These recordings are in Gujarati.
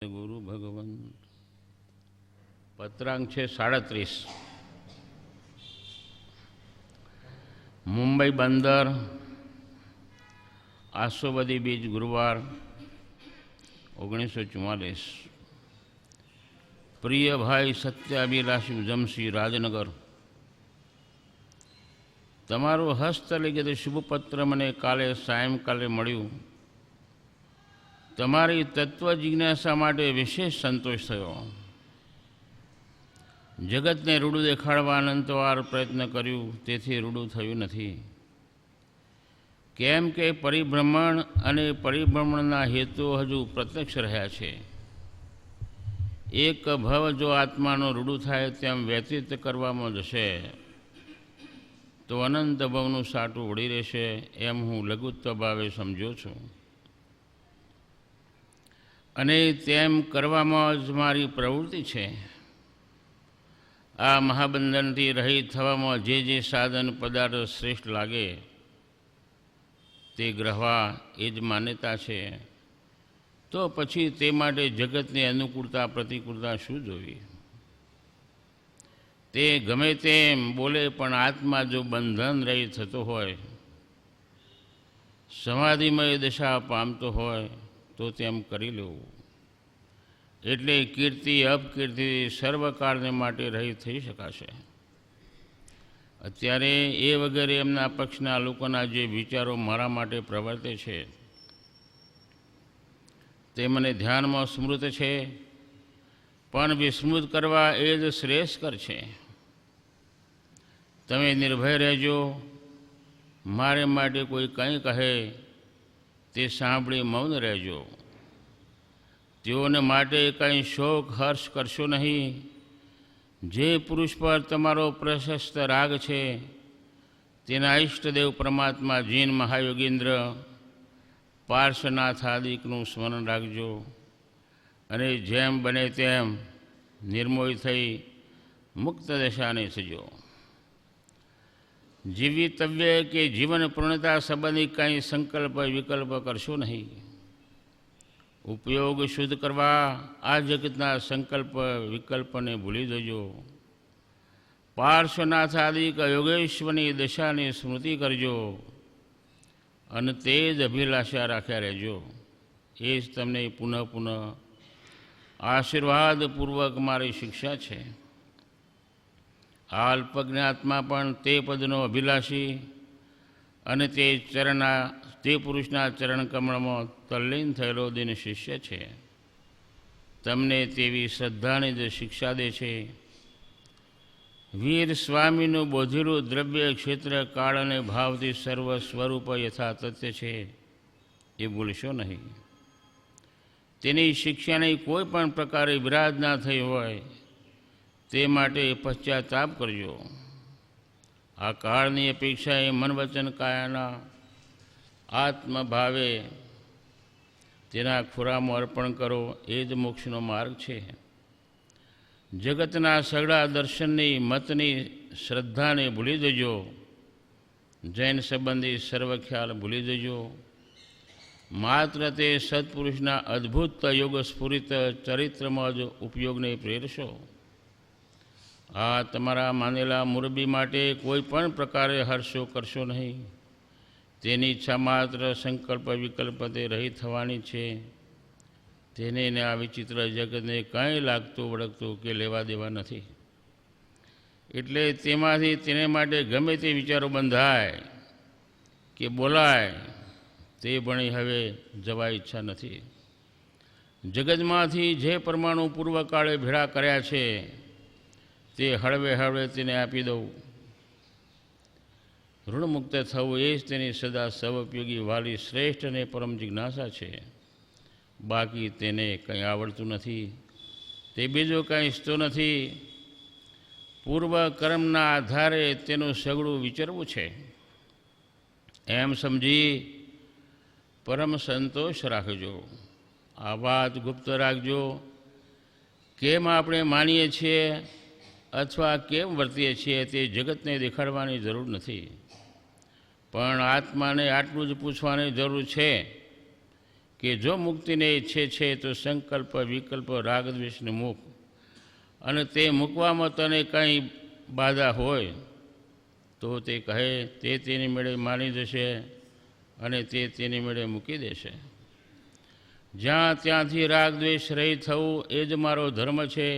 ગુરુ ભગવંત પત્રાંક છે 37. મુંબઈ બંદર, આસોબદી બીજ, ગુરુવાર 1944. પ્રિય ભાઈ સત્યાભિલાષી ઉજમસિંહ, રાજનગર. તમારું હસ્તલિખિત શુભપત્ર મને કાલે સાયંકાલે મળ્યું. તમારી તત્વ જિજ્ઞાસા માટે વિશેષ સંતોષ થયો. જગતને રૂડું દેખાડવા અનંતવાર પ્રયત્ન કર્યું, તેથી રૂડું થયું નથી. કેમ કે પરિભ્રમણ અને પરિભ્રમણના હેતુઓ હજુ પ્રત્યક્ષ રહ્યા છે. એક ભવ જો આત્માનું રૂડું થાય તેમ વ્યતીત કરવામાં જશે તો અનંત ભવનું સાટું વળી રહેશે, એમ હું લઘુત્વ ભાવે સમજ્યો છું. અને તેમ કરવામાં જ મારી પ્રવૃત્તિ છે. આ મહાબંધનથી રહિત થવામાં જે સાધન પદાર્થ શ્રેષ્ઠ લાગે તે ગ્રહવા એ જ માન્યતા છે. તો પછી તે માટે જગતની અનુકૂળતા પ્રતિકૂળતા શું જોવી? તે ગમે તેમ બોલે, પણ આત્મા જો બંધન રહિત થતો હોય, સમાધિમય દશા પામતો હોય તો તેમ કરી લેવું. એટલે કીર્તિ અપકીર્તિ સર્વકાળને માટે રહિત થઈ શકાશે. અત્યારે એ વગેરે એમના પક્ષના લોકોના જે વિચારો મારા માટે પ્રવર્તે છે તે મને ધ્યાનમાં સ્મૃત છે, પણ વિસ્મૃત કરવા એ જ શ્રેષ્ઠકર છે. તમે નિર્ભય રહેજો. મારે માટે કોઈ કંઈ કહે તે સાંભળી મૌન રહેજો. તેઓને માટે કંઈ શોક હર્ષ કરશો નહીં. જે પુરુષ પર તમારો પ્રશસ્ત રાગ છે તેના ઈષ્ટદેવ પરમાત્મા જીન મહાયોગીન્દ્ર પાર્શ્વનાથાદિકનું સ્મરણ રાખજો. અને જેમ બને તેમ નિર્મોહી થઈ મુક્ત દશાને સજો. જીવિતવ્ય કે જીવન પૂર્ણતા સંબંધી કંઈ સંકલ્પ વિકલ્પ કરશો નહીં. ઉપયોગ શુદ્ધ કરવા આ જગતના સંકલ્પ વિકલ્પને ભૂલી દેજો. પાર્શ્વનાથાદિક યોગેશ્વરની દશાની સ્મૃતિ કરજો અને તે જ અભિલાષા રાખ્યા રહેજો. એ જ તમને પુનઃ પુનઃ આશીર્વાદપૂર્વક મારી શિક્ષા છે. આ અલ્પજ્ઞાત્મા પણ તે પદનો અભિલાષી અને તે પુરુષના ચરણ કમળમાં તલ્લીન થયેલો દિન શિષ્ય છે. તમને તેવી શ્રદ્ધાની જ શિક્ષા દે છે. વીર સ્વામીનું બોધેલું દ્રવ્ય ક્ષેત્ર કાળ અને ભાવથી સર્વ સ્વરૂપ યથા તથ્ય છે, એ ભૂલશો નહીં. તેની શિક્ષાની કોઈ પણ પ્રકારે વિરાધ ના થઈ હોય તે માટે પશ્ચાતાપ કરજો. આ કાળની અપેક્ષાએ મન વચન કાયાના આત્મભાવે તેના ખોરામાં અર્પણ કરો. એ જ મોક્ષનો માર્ગ છે. જગતના સગળા દર્શનની મતની શ્રદ્ધાને ભૂલી દેજો. જૈન સંબંધી સર્વ ખ્યાલ ભૂલી દેજો. માત્ર તે સત્પુરુષના અદ્ભુત યોગ સ્ફુરિત ચરિત્રમાં જ ઉપયોગને પ્રેરશો. આ તમારા માનેલા મુરબી માટે કોઈ પણ પ્રકારે હર્ષો કરશો નહીં. તેની ઈચ્છા માત્ર સંકલ્પ વિકલ્પ તે રહિત થવાની છે. તેને આ વિચિત્ર જગતને કંઈ લાગતું વળગતું કે લેવા દેવા નથી. એટલે તેમાંથી તેને માટે ગમે તે વિચારો બંધાય કે બોલાય તે ભણી હવે જવા ઈચ્છા નથી. જગતમાંથી જે પરમાણુ પૂર્વકાળે ભેળા કર્યા છે તે હળવે હળવે તેને આપી દઉં. ઋણમુક્ત થવું એ જ તેની સદા સર્વોપયોગી વાલી શ્રેષ્ઠ અને પરમ જિજ્ઞાસા છે. બાકી તેને કંઈ આવડતું નથી. તે બીજો કંઈ ઈચ્છતો નથી. પૂર્વ કર્મના આધારે તેનું સગળું વિચરવું છે એમ સમજી પરમ સંતોષ રાખજો. આ વાત ગુપ્ત રાખજો. કેમ આપણે માનીએ છીએ અથવા કેમ વર્તીએ છીએ તે જગતને દેખાડવાની જરૂર નથી. પણ આત્માને આટલું જ પૂછવાની જરૂર છે કે જો મુક્તિને ઈચ્છે છે તો સંકલ્પ વિકલ્પ રાગદ્વેષને મૂક, અને તે મૂકવામાં તને કંઈ બાધા હોય તો તે કહે તે તેની મેળે માની જશે અને તે તેની મેળે મૂકી દેશે. જ્યાં ત્યાંથી રાગદ્વેષ રહિત થવું એ જ મારો ધર્મ છે,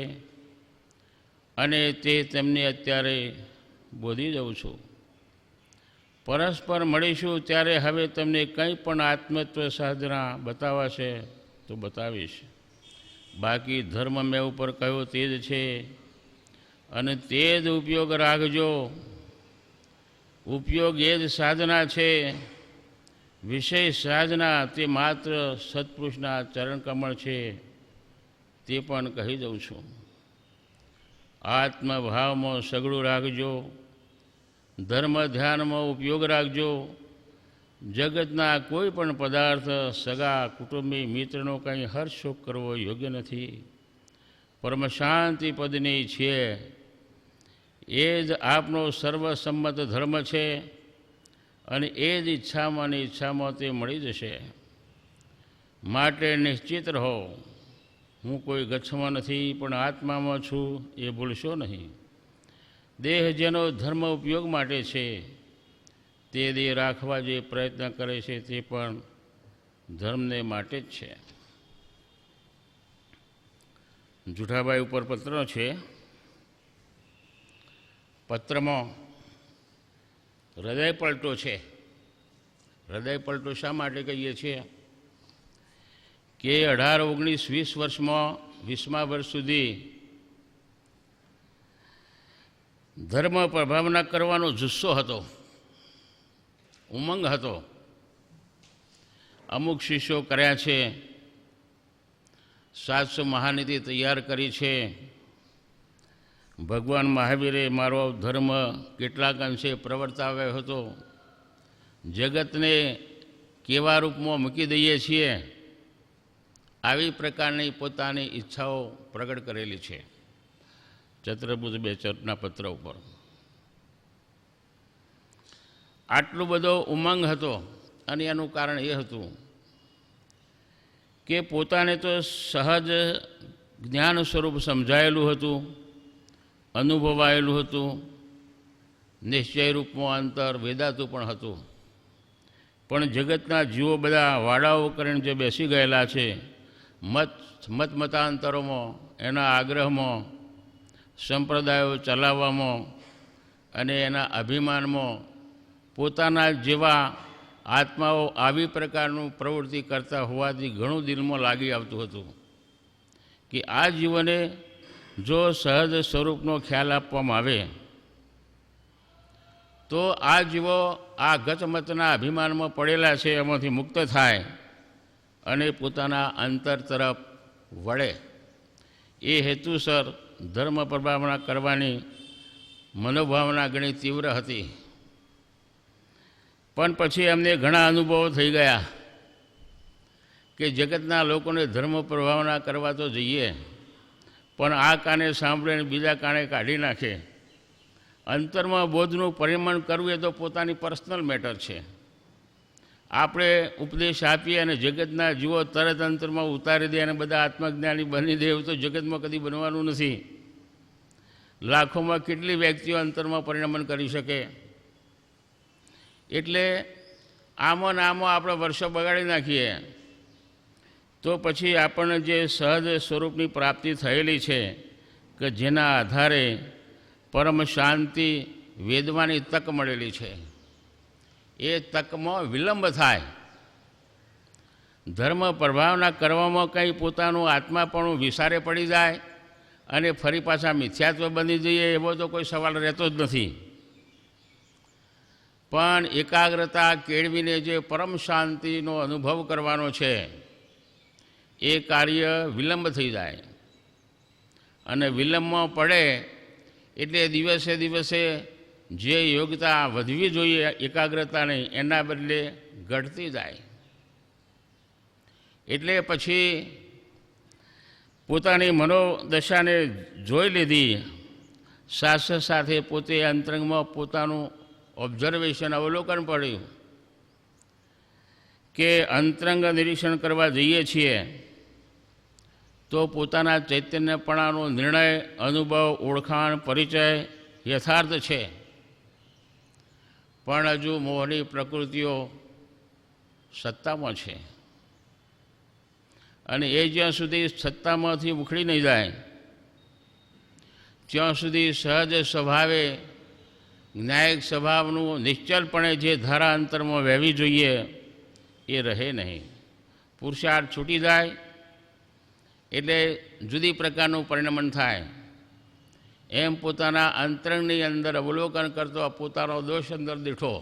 અને તે તેમને અત્યારે બોધી દઉં છું. પરસ્પર મળીશું ત્યારે હવે તમને કંઈ પણ આત્મત્વ સાધના બતાવાશે તો બતાવીશ. બાકી ધર્મ મેં ઉપર કહ્યો તે જ છે, અને તે જ ઉપયોગ રાખજો. ઉપયોગ એ જ સાધના છે. વિષય સાધના તે માત્ર સત્પુરુષના ચરણકમળ છે, તે પણ કહી દઉં છું. આત્મભાવમાં સઘળું રાખજો. ધર્મ ધ્યાનમાં ઉપયોગ રાખજો. જગતના કોઈ પણ પદાર્થ, સગા કુટુંબી મિત્રનો કંઈ હર્ષ શોક કરવો યોગ્ય નથી. પરમ શાંતિ પદની છે એ જ આપનો સર્વસંમત ધર્મ છે, અને એ જ ઈચ્છામાં તે મળી જશે. માટે નિશ્ચિત રહો, હું કોઈ ગચ્છમાં નથી પણ આત્મામાં છું એ ભૂલશો નહીં. દેહ જેનો ધર્મ ઉપયોગ માટે છે તે દેહ રાખવા જે પ્રયત્ન કરે છે તે પણ ધર્મને માટે જ છે. જુઠાભાઈ ઉપર પત્ર છે. પત્રમાં હૃદય પલટો છે. હૃદય પલટો શા માટે કહીએ છીએ? કે 18, 19, 20 વર્ષમાં 20મા વર્ષ સુધી ધર્મ પ્રભાવના કરવાનો જુસ્સો હતો, ઉમંગ હતો. અમુક શિષ્યો કર્યા છે, 700 મહાનીતિ તૈયાર કરી છે. ભગવાન મહાવીરે મારો ધર્મ કેટલાક અંશે પ્રવર્તાવ્યો હતો. જગતને કેવા રૂપમાં મૂકી દઈએ છીએ આવી પ્રકારની પોતાની ઈચ્છાઓ પ્રગટ કરેલી છે ચતુર્ભુજ બેચરના પત્ર ઉપર. આટલો બધો ઉમંગ હતો, અને એનું કારણ એ હતું કે પોતાને તો સહજ જ્ઞાન સ્વરૂપ સમજાયેલું હતું, અનુભવાયેલું હતું. નિશ્ચય રૂપમાં અંતર વેદાતું પણ હતું. પણ જગતના જીવો બધા વાડાઓ કરીને જે બેસી ગયેલા છે, મતાંતરોમાં, એના આગ્રહમાં, સંપ્રદાયો ચલાવવામાં અને એના અભિમાનમાં પોતાના જેવા આત્માઓ આવી પ્રકારનું પ્રવૃત્તિ કરતા હોવાથી ઘણું દિલમાં લાગી આવતું હતું કે આ જીવને જો સહજ સ્વરૂપનો ખ્યાલ આપવામાં આવે તો આ જીવો આ ગતમતના અભિમાનમાં પડેલા છે એમાંથી મુક્ત થાય અને પોતાના અંતર તરફ વળે. એ હેતુસર ધર્મ પ્રભાવના કરવાની મનોભાવના ઘણી તીવ્ર હતી. પણ પછી અમને ઘણા અનુભવો થઈ ગયા કે જગતના લોકોને ધર્મ પ્રભાવના કરવા તો જઈએ, પણ આ કાને સાંભળીને બીજા કાને કાઢી નાખે. અંતરમાં બોધનું પરિમાણ કરવું એ તો પોતાની પર્સનલ મેટર છે. આપણે ઉપદેશ આપીએ અને જગતના જીવો તરત અંતરમાં ઉતારી દે અને બધા આત્મજ્ઞાની બની દે એવું તો જગતમાં કદી બનવાનું નથી. લાખોમાં કેટલી વ્યક્તિઓ અંતરમાં પરિણમન કરી શકે? એટલે આમાં ને આમાં આપણે વર્ષો બગાડી નાખીએ તો પછી આપણને જે સહજ સ્વરૂપની પ્રાપ્તિ થયેલી છે કે જેના આધારે પરમ શાંતિ વેદવાની તક મળેલી છે, એ તકમાં વિલંબ થાય. ધર્મ પ્રભાવના કરવામાં કંઈ પોતાનું આત્માપણું વિસારે પડી જાય અને ફરી પાછા મિથ્યાત્વ બની જઈએ એવો તો કોઈ સવાલ રહેતો જ નથી. પણ એકાગ્રતા કેળવીને જે પરમ શાંતિનો અનુભવ કરવાનો છે એ કાર્ય વિલંબ થઈ જાય, અને વિલંબમાં પડે એટલે દિવસે દિવસે જે યોગ્યતા વધવી જોઈએ એકાગ્રતાની એના બદલે ઘટતી જાય. એટલે પછી પોતાની મનોદશાને જોઈ લીધી, સાથે સાથે પોતે અંતરંગમાં પોતાનું ઓબ્ઝર્વેશન અવલોકન પડ્યું કે અંતરંગ નિરીક્ષણ કરવા જઈએ છીએ તો પોતાના ચૈતન્યપણાનો નિર્ણય, અનુભવ, ઓળખાણ, પરિચય યથાર્થ છે, પણ હજુ મોહની પ્રકૃતિઓ સત્તામાં છે. અને એ જ્યાં સુધી સત્તામાંથી ઉખડી નહીં જાય ત્યાં સુધી સહજ સ્વભાવે ન્યાયિક સ્વભાવનું નિશ્ચલપણે જે ધારા અંતરમાં વહેવી જોઈએ એ રહે નહીં. પુરુષાર્થ છૂટી જાય એટલે જુદી પ્રકારનું પરિણમન થાય. એમ પોતાના અંતરંગની અંદર અવલોકન કરતો પોતાનો દોષ અંદર દીઠો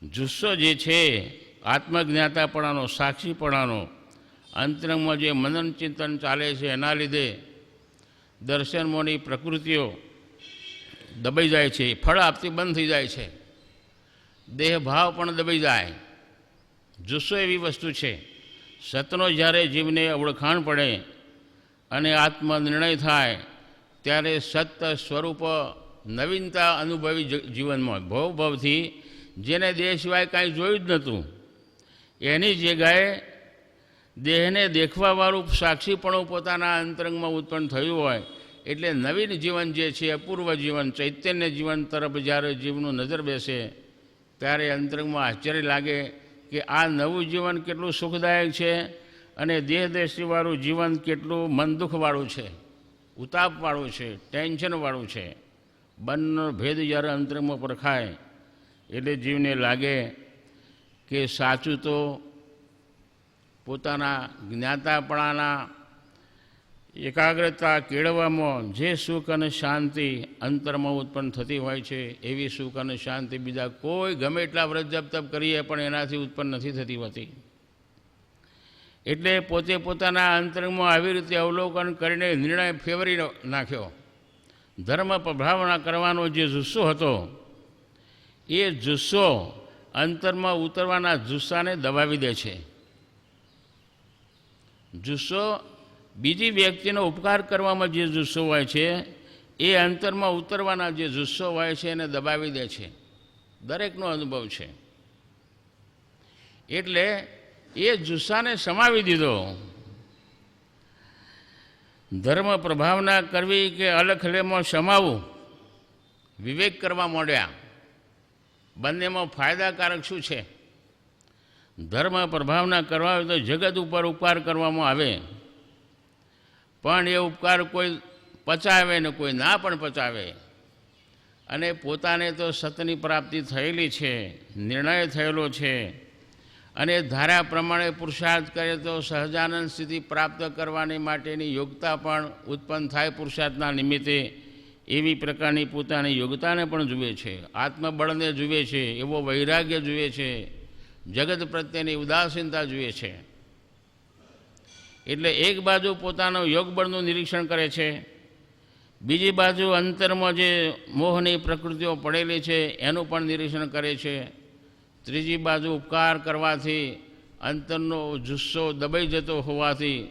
જુસ્સો જે છે, આત્મજ્ઞાતાપણાનો, સાક્ષીપણાનો, અંતરંગમાં જે મનન ચિંતન ચાલે છે એના લીધે દર્શનમોની પ્રકૃતિઓ દબાઈ જાય છે, ફળ આપતી બંધ થઈ જાય છે, દેહભાવ પણ દબાઈ જાય. જુસ્સો એવી વસ્તુ છે, સતનો જ્યારે જીવને ઓળખાણ પડે અને આત્મનિર્ણય થાય ત્યારે સત સ્વરૂપ નવીનતા અનુભવી જીવનમાં ભવથી જેને દેહ સિવાય કાંઈ જોયું જ નહોતું એની જગ્યાએ દેહને દેખવાવાળું સાક્ષીપણું પોતાના અંતરંગમાં ઉત્પન્ન થયું હોય એટલે નવીન જીવન જે છે, અપૂર્વ જીવન, ચૈતન્ય જીવન તરફ જ્યારે જીવનું નજર બેસે ત્યારે અંતરંગમાં આશ્ચર્ય લાગે કે આ નવું જીવન કેટલું સુખદાયક છે અને દેહદેશીવાળું જીવન કેટલું મન દુઃખવાળું છે, ઉતાપવાળું છે, ટેન્શનવાળું છે. બંનેનો ભેદ જ્યારે અંતરંગમાં પરખાય એટલે જીવને લાગે કે સાચું તો પોતાના જ્ઞાતાપણાના એકાગ્રતા કેળવવામાં જે સુખ અને શાંતિ અંતરમાં ઉત્પન્ન થતી હોય છે એવી સુખ અને શાંતિ બીજા કોઈ ગમે એટલા વ્રત જપ તપ કરીએ પણ એનાથી ઉત્પન્ન નથી થતી હોતી. એટલે પોતે પોતાના અંતરંગમાં આવી રીતે અવલોકન કરીને નિર્ણય ફેવરી નાખ્યો. ધર્મ પ્રભાવના કરવાનો જે જુસ્સો હતો એ જુસ્સો અંતરમાં ઉતરવાના જુસ્સાને દબાવી દે છે. જુસ્સો બીજી વ્યક્તિનો ઉપકાર કરવામાં જે જુસ્સો હોય છે એ અંતરમાં ઉતરવાના જે જુસ્સો હોય છે એને દબાવી દે છે. દરેકનો અનુભવ છે. એટલે એ જુસ્સાને સમાવી દીધો. ધર્મ પ્રભાવના કરવી કે અલખલેમાં સમાવવું, વિવેક કરવા માંડ્યા. બંનેમાં ફાયદાકારક શું છે? ધર્મ પ્રભાવના કરવા હોય તો જગત ઉપર ઉપકાર કરવામાં આવે, પણ એ ઉપકાર કોઈ પચાવે ને કોઈ ના પણ પચાવે. અને પોતાને તો સતની પ્રાપ્તિ થયેલી છે, નિર્ણય થયેલો છે અને ધારા પ્રમાણે પુરુષાર્થ કરે તો સહજાનંદ સ્થિતિ પ્રાપ્ત કરવાની માટેની યોગ્યતા પણ ઉત્પન્ન થાય પુરુષાર્થના નિમિત્તે. એવી પ્રકારની પોતાની યોગ્યતાને પણ જુએ છે, આત્મબળને જુએ છે, એવો વૈરાગ્ય જુએ છે, જગત પ્રત્યેની ઉદાસીનતા જુએ છે. એટલે એક બાજુ પોતાનો યોગબળનું નિરીક્ષણ કરે છે, બીજી બાજુ અંતરમાં જે મોહની પ્રકૃતિઓ પડેલી છે એનું પણ નિરીક્ષણ કરે છે, ત્રીજી બાજુ ઉપકાર કરવાથી અંતરનો જુસ્સો દબાઈ જતો હોવાથી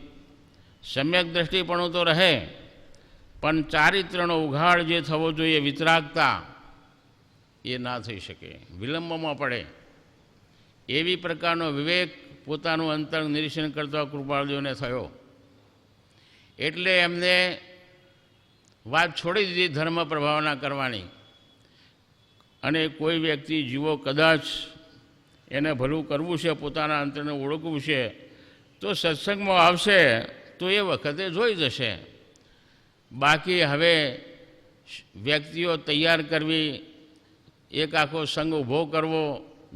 સમ્યક દ્રષ્ટિપણું તો રહે પણ ચારિત્રનો ઉઘાડ જે થવો જોઈએ, વિતરાગતા, એ ના થઈ શકે, વિલંબમાં પડે. એવી પ્રકારનો વિવેક પોતાનું અંતર નિરીક્ષણ કરતા કૃપાળુઓને થયો. એટલે એમને વાત છોડી દીધી ધર્મ પ્રભાવના કરવાની. અને કોઈ વ્યક્તિ જીવો કદાચ એને ભલું કરવું છે, પોતાના અંતરને ઓળખવું છે તો સત્સંગમાં આવશે તો એ વખતે જોઈ જશે. બાકી હવે વ્યક્તિઓ તૈયાર કરવી, એક આખો સંઘ ઊભો કરવો,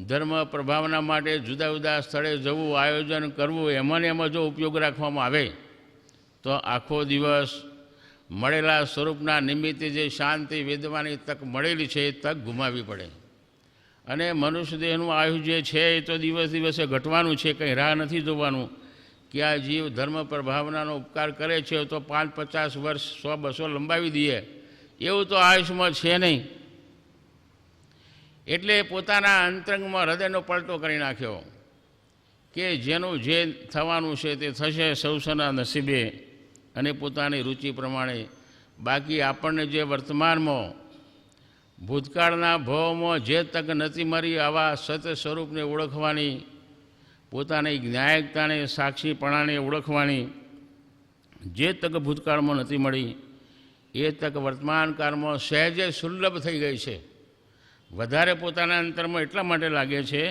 ધર્મ પ્રભાવના માટે જુદા જુદા સ્થળે જવું, આયોજન કરવું, એમાં જો ઉપયોગ રાખવામાં આવે તો આખો દિવસ મળેલા સ્વરૂપના નિમિત્તે જે શાંતિ વેદવાની તક મળેલી છે એ તક ગુમાવવી પડે. અને મનુષ્ય દેહનું આયુ જે છે એ તો દિવસ દિવસે ઘટવાનું છે, કંઈ રાહ નથી જોવાનું કે આ જીવ ધર્મ પ્રભાવનાનો ઉપકાર કરે છે તો 5-50 વર્ષ 100-200 લંબાવી દઈએ, એવું તો આયુષ્યમાં છે નહીં. એટલે પોતાના અંતરંગમાં હૃદયનો પલટો કરી નાખ્યો કે જેનું જે થવાનું છે તે થશે સૌસના નસીબે અને પોતાની રુચિ પ્રમાણે. બાકી આપણને જે વર્તમાનમાં ભૂતકાળના ભવમાં જે તક નથી મળી આવા સત્ય સ્વરૂપને ઓળખવાની, પોતાની જ્ઞાયકતાને સાક્ષીપણાને ઓળખવાની જે તક ભૂતકાળમાં નથી મળી એ તક વર્તમાન કાળમાં સહેજે સુલભ થઈ ગઈ છે. વધારે પોતાના અંતરમાં એટલા માટે લાગે છે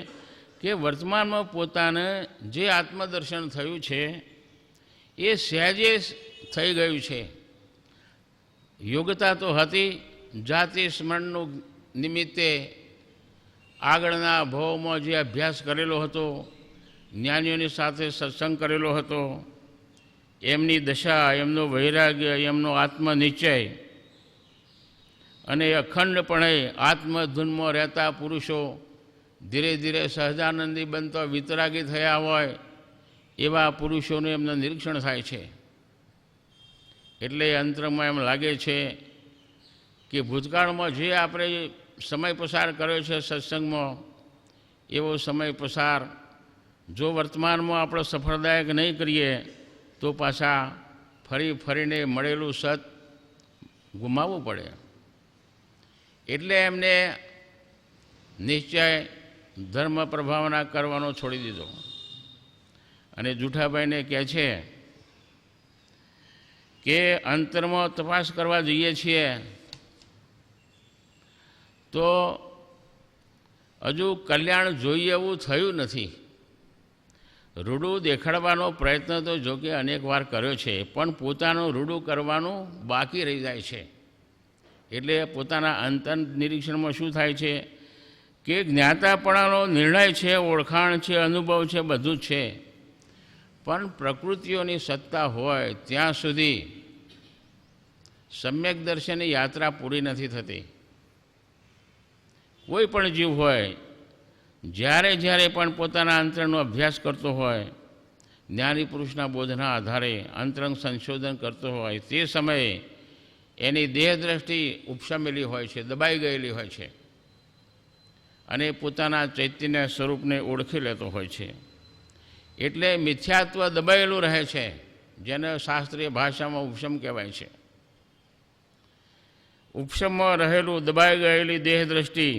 કે વર્તમાનમાં પોતાને જે આત્મદર્શન થયું છે એ સહેજે થઈ ગયું છે. યોગ્યતા તો હતી, જાતિ સ્મરણનું નિમિત્તે આગળના ભાવમાં જે અભ્યાસ કરેલો હતો, જ્ઞાનીઓની સાથે સત્સંગ કરેલો હતો, એમની દશા, એમનો વૈરાગ્ય, એમનો આત્મનિશ્ચય અને અખંડપણે આત્મધૂનમાં રહેતા પુરુષો ધીરે ધીરે સહજાનંદી બનતા વિતરાગી થયા હોય એવા પુરુષોનું એમનું નિરીક્ષણ થાય છે. એટલે અંતરમાં એમ લાગે છે કે ભૂતકાળમાં જે આપણે સમય પસાર કર્યો છે સત્સંગમાં, એવો સમય પસાર જો વર્તમાનમાં આપણે સફળદાયક નહીં કરીએ તો પાછા ફરીને મળેલું સત ગુમાવવું પડે. એટલે એમને નિશ્ચય ધર્મ પ્રભાવના કરવાનો છોડી દીધો અને જૂઠાભાઈને કહે છે કે અંતરમાં તપાસ કરવા જઈએ છીએ તો હજુ કલ્યાણ જોઈએ એવું થયું નથી. રૂડું દેખાડવાનો પ્રયત્ન તો જોકે અનેક વાર કર્યો છે, પણ પોતાનું રૂડું કરવાનું બાકી રહી જાય છે. એટલે પોતાના અંતર નિરીક્ષણમાં શું થાય છે કે જ્ઞાતાપણાનો નિર્ણય છે, ઓળખાણ છે, અનુભવ છે, બધું જ છે, પણ પ્રકૃતિઓની સત્તા હોય ત્યાં સુધી સમ્યક દર્શનની યાત્રા પૂરી નથી થતી. કોઈ પણ જીવ હોય જ્યારે પણ પોતાના અંતરનો અભ્યાસ કરતો હોય, જ્ઞાની પુરુષના બોધના આધારે અંતરંગ સંશોધન કરતો હોય, તે સમયે એની દેહ દ્રષ્ટિ ઉપશમેલી હોય છે, દબાઈ ગયેલી હોય છે અને પોતાના ચૈતન્ય સ્વરૂપને ઓળખી લેતો હોય છે. એટલે મિથ્યાત્વ દબાયેલું રહે છે, જેને શાસ્ત્રીય ભાષામાં ઉપશમ કહેવાય છે. ઉપશમમાં રહેલું દબાઈ ગયેલી દેહ દ્રષ્ટિ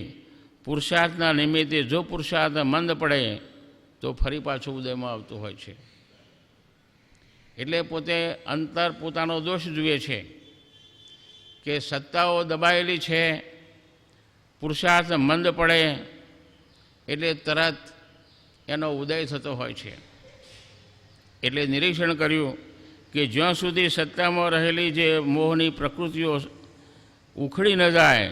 પુરુષાર્થના નિમિત્તે જો પુરુષાર્થ મંદ પડે તો ફરી પાછું ઉદયમાં આવતું હોય છે. એટલે પોતે અંતર પોતાનો દોષ જુએ છે કે સત્તાઓ દબાયેલી છે, પુરુષાર્થ મંદ પડે એટલે તરત એનો ઉદય થતો હોય છે. એટલે નિરીક્ષણ કર્યું કે જ્યાં સુધી સત્તામાં રહેલી જે મોહની પ્રકૃતિઓ ઉખડી ન જાય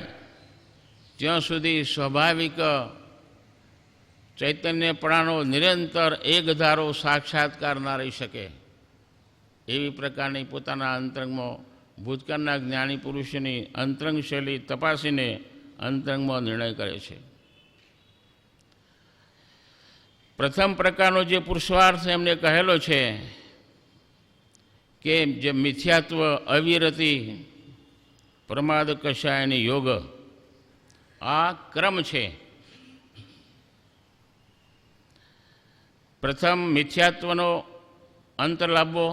ત્યાં સુધી સ્વાભાવિક ચૈતન્યપણાનો નિરંતર એક ધારો સાક્ષાત્કાર ના રહી શકે. એવી પ્રકારની પોતાના અંતરંગમાં ભૂતકાળના જ્ઞાની પુરુષોની અંતરંગ શૈલી તપાસીને અંતરંગમાં નિર્ણય કરે છે. પ્રથમ પ્રકારનો જે પુરુષાર્થ એમને કહેલો છે કે જે મિથ્યાત્વ, અવિરતિ, પ્રમાદ કષાયની યોગ, આ ક્રમ છે. પ્રથમ મિથ્યાત્વનો અંત લાવવો,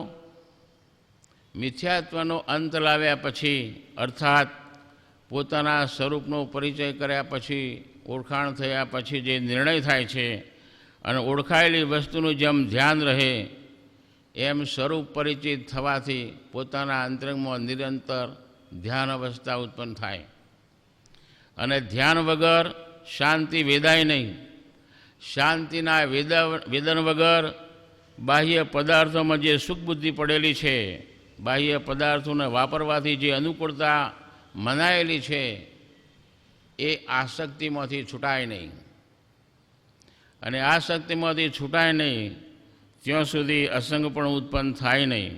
મિથ્યાત્વનો અંત લાવ્યા પછી અર્થાત પોતાના સ્વરૂપનો પરિચય કર્યા પછી, ઓળખાણ થયા પછી જે નિર્ણય થાય છે અને ઓળખાયેલી વસ્તુનું જેમ ધ્યાન રહે એમ સ્વરૂપ પરિચિત થવાથી પોતાના અંતરંગમાં નિરંતર ધ્યાન અવસ્થા ઉત્પન્ન થાય. અને ધ્યાન વગર શાંતિ વેદાય નહીં. શાંતિના વેદન વગર બાહ્ય પદાર્થોમાં જે સુખ બુદ્ધિ પડેલી છે, બાહ્ય પદાર્થોને વાપરવાથી જે અનુકૂળતા મનાયેલી છે, એ આસક્તિમાંથી છૂટાય નહીં. અને આસક્તિમાંથી છૂટાય નહીં ત્યાં સુધી અસંગ પણ ઉત્પન્ન થાય નહીં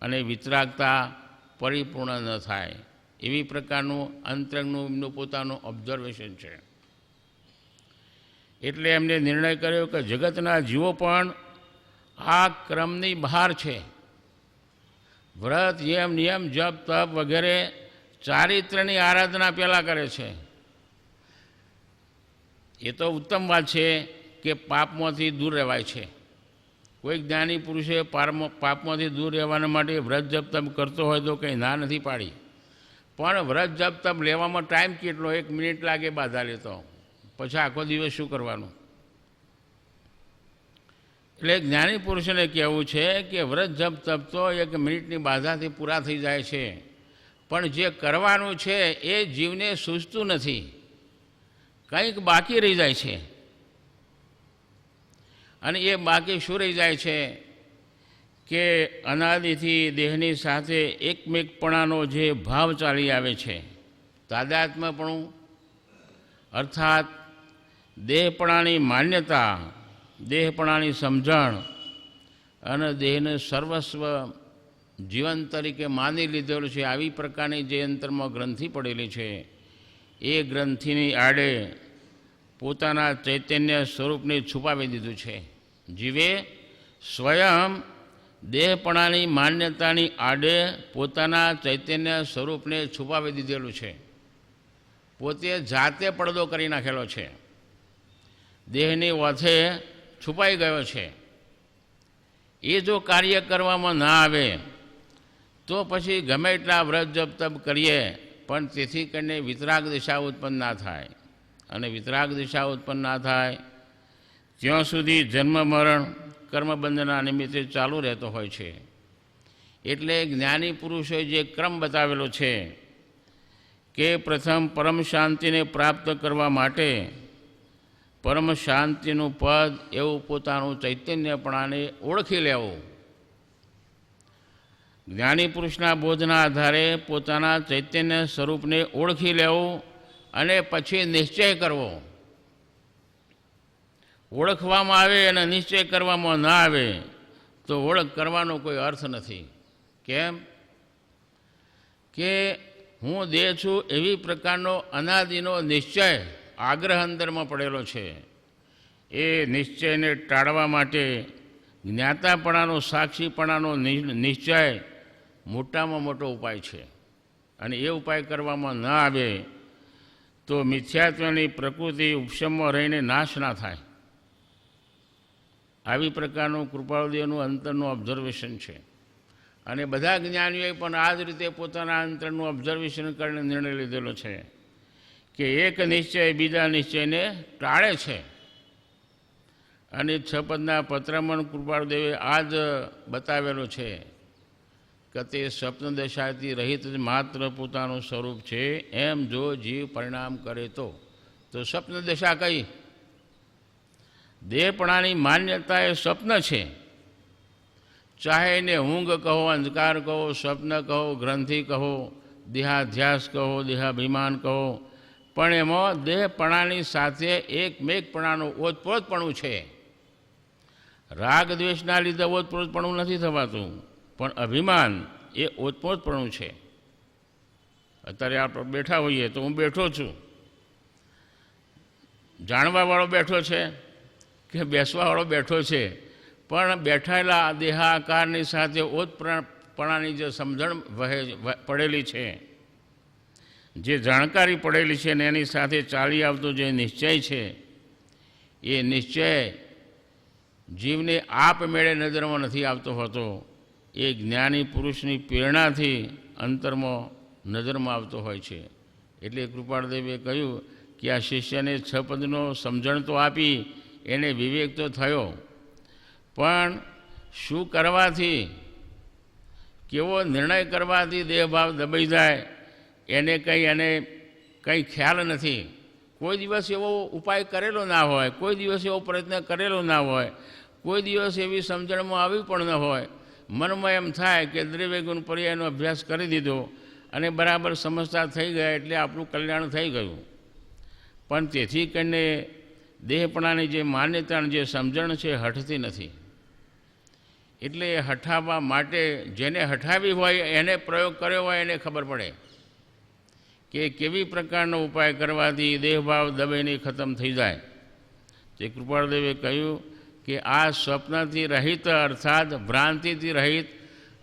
અને વિતરાગતા પરિપૂર્ણ ન થાય. એવી પ્રકારનું અંતરંગનું એમનું પોતાનું ઓબ્ઝર્વેશન છે. એટલે એમને નિર્ણય કર્યો કે જગતના જીવો પણ આ ક્રમની બહાર છે. વ્રત, યમ, નિયમ, જપ, તપ વગેરે ચારિત્ર્યની આરાધના પહેલાં કરે છે. એ તો ઉત્તમ વાત છે કે પાપમાંથી દૂર રહેવાય છે. કોઈ જ્ઞાની પુરુષે પાપમાંથી દૂર રહેવાના માટે વ્રત જપ તપ કરતો હોય તો કંઈ ના નથી પાડી, પણ વ્રત જપ તપ લેવામાં ટાઈમ કેટલો, 1 મિનિટ લાગે બાધા લેતો, પછી આખો દિવસ શું કરવાનું? એટલે જ્ઞાની પુરુષોને કહેવું છે કે વ્રત જપ તપ તો 1 મિનિટની બાધાથી પૂરા થઈ જાય છે, પણ જે કરવાનું છે એ જીવને સૂઝતું નથી, કંઈક બાકી રહી જાય છે. અને એ બાકી શું રહી જાય છે કે અનાદિથી દેહની સાથે એકમેકપણાનો જે ભાવ ચાલી આવે છે, તાદાત્મ્યપણું, અર્થાત દેહપણાની માન્યતા, દેહપણાની સમજણ અને દેહને સર્વસ્વ જીવન તરીકે માની લીધેલું છે, આવી પ્રકારની જે અંતરમાં ગ્રંથિ પડેલી છે, એ ગ્રંથિની આડે પોતાના ચૈતન્ય સ્વરૂપને છુપાવી દીધું છે. જીવે સ્વયં દેહપણાની માન્યતાની આડે પોતાના ચૈતન્ય સ્વરૂપને છુપાવી દીધેલું છે, પોતે જાતે પડદો કરી નાખેલો છે, દેહની ઓથે છુપાઈ ગયો છે. એ જો કાર્ય કરવામાં ના આવે તો પછી ગમે એટલા વ્રત જપ તપ કરીએ પણ તેથી કરીને વિતરાગ દિશા ઉત્પન્ન ના થાય, અને વિતરાગ દિશા ઉત્પન્ન ના થાય ત્યાં સુધી જન્મ મરણ કર્મબંધના નિમિત્તે ચાલુ રહેતો હોય છે. એટલે જ્ઞાની પુરુષોએ જે ક્રમ બતાવેલો છે કે પ્રથમ પરમ શાંતિને પ્રાપ્ત કરવા માટે પરમ શાંતિનું પદ એવું પોતાનું ચૈતન્યપણાને ઓળખી લેવું, જ્ઞાની પુરુષના બોધના આધારે પોતાના ચૈતન્ય સ્વરૂપને ઓળખી લેવું અને પછી નિશ્ચય કરવો. ઓળખવામાં આવે અને નિશ્ચય કરવામાં ના આવે તો ઓળખ કરવાનો કોઈ અર્થ નથી. કેમ કે હું દેહ છું એવી પ્રકારનો અનાદિનો નિશ્ચય આગ્રહ અંદરમાં પડેલો છે. એ નિશ્ચયને ટાળવા માટે જ્ઞાતાપણાનો સાક્ષીપણાનો નિશ્ચય મોટામાં મોટો ઉપાય છે, અને એ ઉપાય કરવામાં ન આવે તો મિથ્યાત્વની પ્રકૃતિ ઉપશમમાં રહીને નાશ ના થાય. આવી પ્રકારનું કૃપાળુદેવનું અંતરનું ઓબ્ઝર્વેશન છે, અને બધા જ્ઞાનીઓએ પણ આ જ રીતે પોતાના અંતરનું ઓબ્ઝર્વેશન કરીને નિર્ણય લીધેલો છે કે એક નિશ્ચય બીજા નિશ્ચયને ટાળે છે. અને 6 પદના પત્રમાં કૃપાળુદેવે આ જ બતાવેલો છે કે તે સ્વપ્ન દશાથી રહિત જ માત્ર પોતાનું સ્વરૂપ છે, એમ જો જીવ પરિણામ કરે તો સ્વપ્ન દશા કઈ? દેહપણાની માન્યતા એ સ્વપ્ન છે. ચાહે એને ઊંઘ કહો, અંધકાર કહો, સ્વપ્ન કહો, ગ્રંથિ કહો, દેહાધ્યાસ કહો, દેહાભિમાન કહો, પણ એમાં દેહપણાની સાથે એકમેકપણાનું ઓતપ્રોતપણું છે. રાગ દ્વેષના લીધે ઓતપ્રોતપણું નથી થવાતું, પણ અભિમાન એ ઓતપ્રોતપણું છે. અત્યારે આપણે બેઠા હોઈએ તો હું બેઠો છું, જાણવાવાળો બેઠો છે કે બેસવાવાળો બેઠો છે, પણ બેઠેલા દેહાકારની સાથે ઓતપણાની જે સમજણ પડેલી છે, જે જાણકારી પડેલી છે ને એની સાથે ચાલી આવતો જે નિશ્ચય છે, એ નિશ્ચય જીવને આપમેળે નજરમાં નથી આવતો હોતો, એ જ્ઞાની પુરુષની પ્રેરણાથી અંતરમાં નજરમાં આવતો હોય છે. એટલે કૃપાળદેવે કહ્યું કે આ શિષ્યને 6 પદનો સમજણ તો આપી, એને વિવેક તો થયો, પણ શું કરવાથી, કેવો નિર્ણય કરવાથી દેહભાવ દબાઈ જાય એને કંઈ ખ્યાલ નથી. કોઈ દિવસ એવો ઉપાય કરેલો ના હોય, કોઈ દિવસ એવો પ્રયત્ન કરેલો ના હોય, કોઈ દિવસ એવી સમજણમાં આવી પણ ન હોય. મનમાં એમ થાય કે દ્રવ્ય ગુણ પર્યાયનો અભ્યાસ કરી દીધો અને બરાબર સમજતા થઈ ગયા એટલે આપણું કલ્યાણ થઈ ગયું. પણ તેથી કરીને દેહપણાની જે માન્યતાની જે સમજણ છે હઠતી નથી. એટલે હઠાવવા માટે જેને હઠાવી હોય એને પ્રયોગ કર્યો હોય એને ખબર પડે કે કેવી પ્રકારનો ઉપાય કરવાથી દેહભાવ દબાઈને ખતમ થઈ જાય. તે કૃપાળદેવે કહ્યું કે આ સ્વપ્નથી રહિત અર્થાત ભ્રાંતિથી રહિત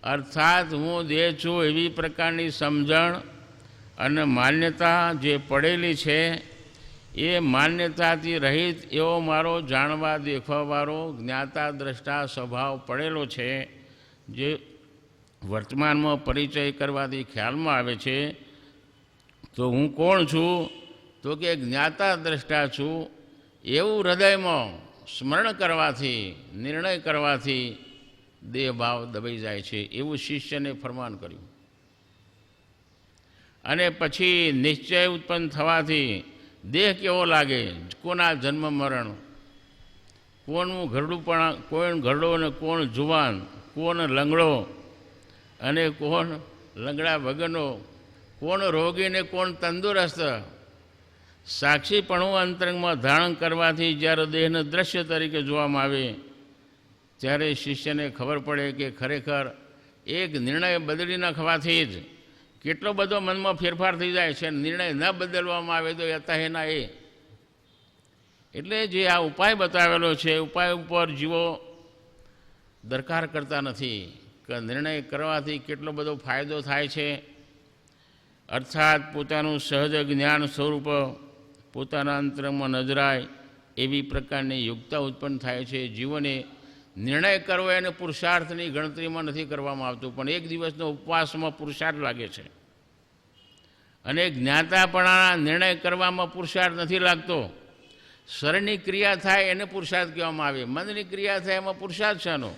અર્થાત હું દેહ છું એવી પ્રકારની સમજણ અને માન્યતા જે પડેલી છે, એ માન્યતાથી રહિત એવો મારો જાણવા દેખવાવાળો જ્ઞાતા દ્રષ્ટા સ્વભાવ પડેલો છે, જે વર્તમાનમાં પરિચય કરવાથી ખ્યાલમાં આવે છે, તો હું કોણ છું? તો કે જ્ઞાતા દ્રષ્ટા છું. એવું હૃદયમાં સ્મરણ કરવાથી, નિર્ણય કરવાથી દેહભાવ દબાઈ જાય છે, એવું શિષ્યને ફરમાન કર્યું. અને પછી નિશ્ચય ઉત્પન્ન થવાથી દેહ કેવો લાગે, કોના જન્મ મરણ, કોણનું ઘરડું પણ, કોણ ઘરડો અને કોણ જુવાન, કોણ લંગડો અને કોણ લંગડા વગરનો, કોણ રોગી ને કોણ તંદુરસ્ત. સાક્ષીપણું અંતરંગમાં ધારણ કરવાથી જ્યારે દેહને દ્રશ્ય તરીકે જોવામાં આવે ત્યારે શિષ્યને ખબર પડે કે ખરેખર એક નિર્ણય બદલી નાખવાથી જ કેટલો બધો મનમાં ફેરફાર થઈ જાય છે. નિર્ણય ન બદલવામાં આવે તો યથાહેના એ. એટલે જે આ ઉપાય બતાવેલો છે, ઉપાય ઉપર જીવો દરકાર કરતા નથી કે નિર્ણય કરવાથી કેટલો બધો ફાયદો થાય છે. અર્થાત પોતાનું સહજ જ્ઞાન સ્વરૂપ પોતાના અંતરંગમાં નજરાય એવી પ્રકારની યુક્તા ઉત્પન્ન થાય છે. જીવોને નિર્ણય કરવો એને પુરુષાર્થની ગણતરીમાં નથી કરવામાં આવતું, પણ એક દિવસનો ઉપવાસમાં પુરુષાર્થ લાગે છે. અને જ્ઞાતાપણાના નિર્ણય કરવામાં પુરુષાર્થ નથી લાગતો. શરીરની ક્રિયા થાય એને પુરુષાર્થ કહેવામાં આવે. મનની ક્રિયા થાય એમાં પુરુષાર્થ છે એનો.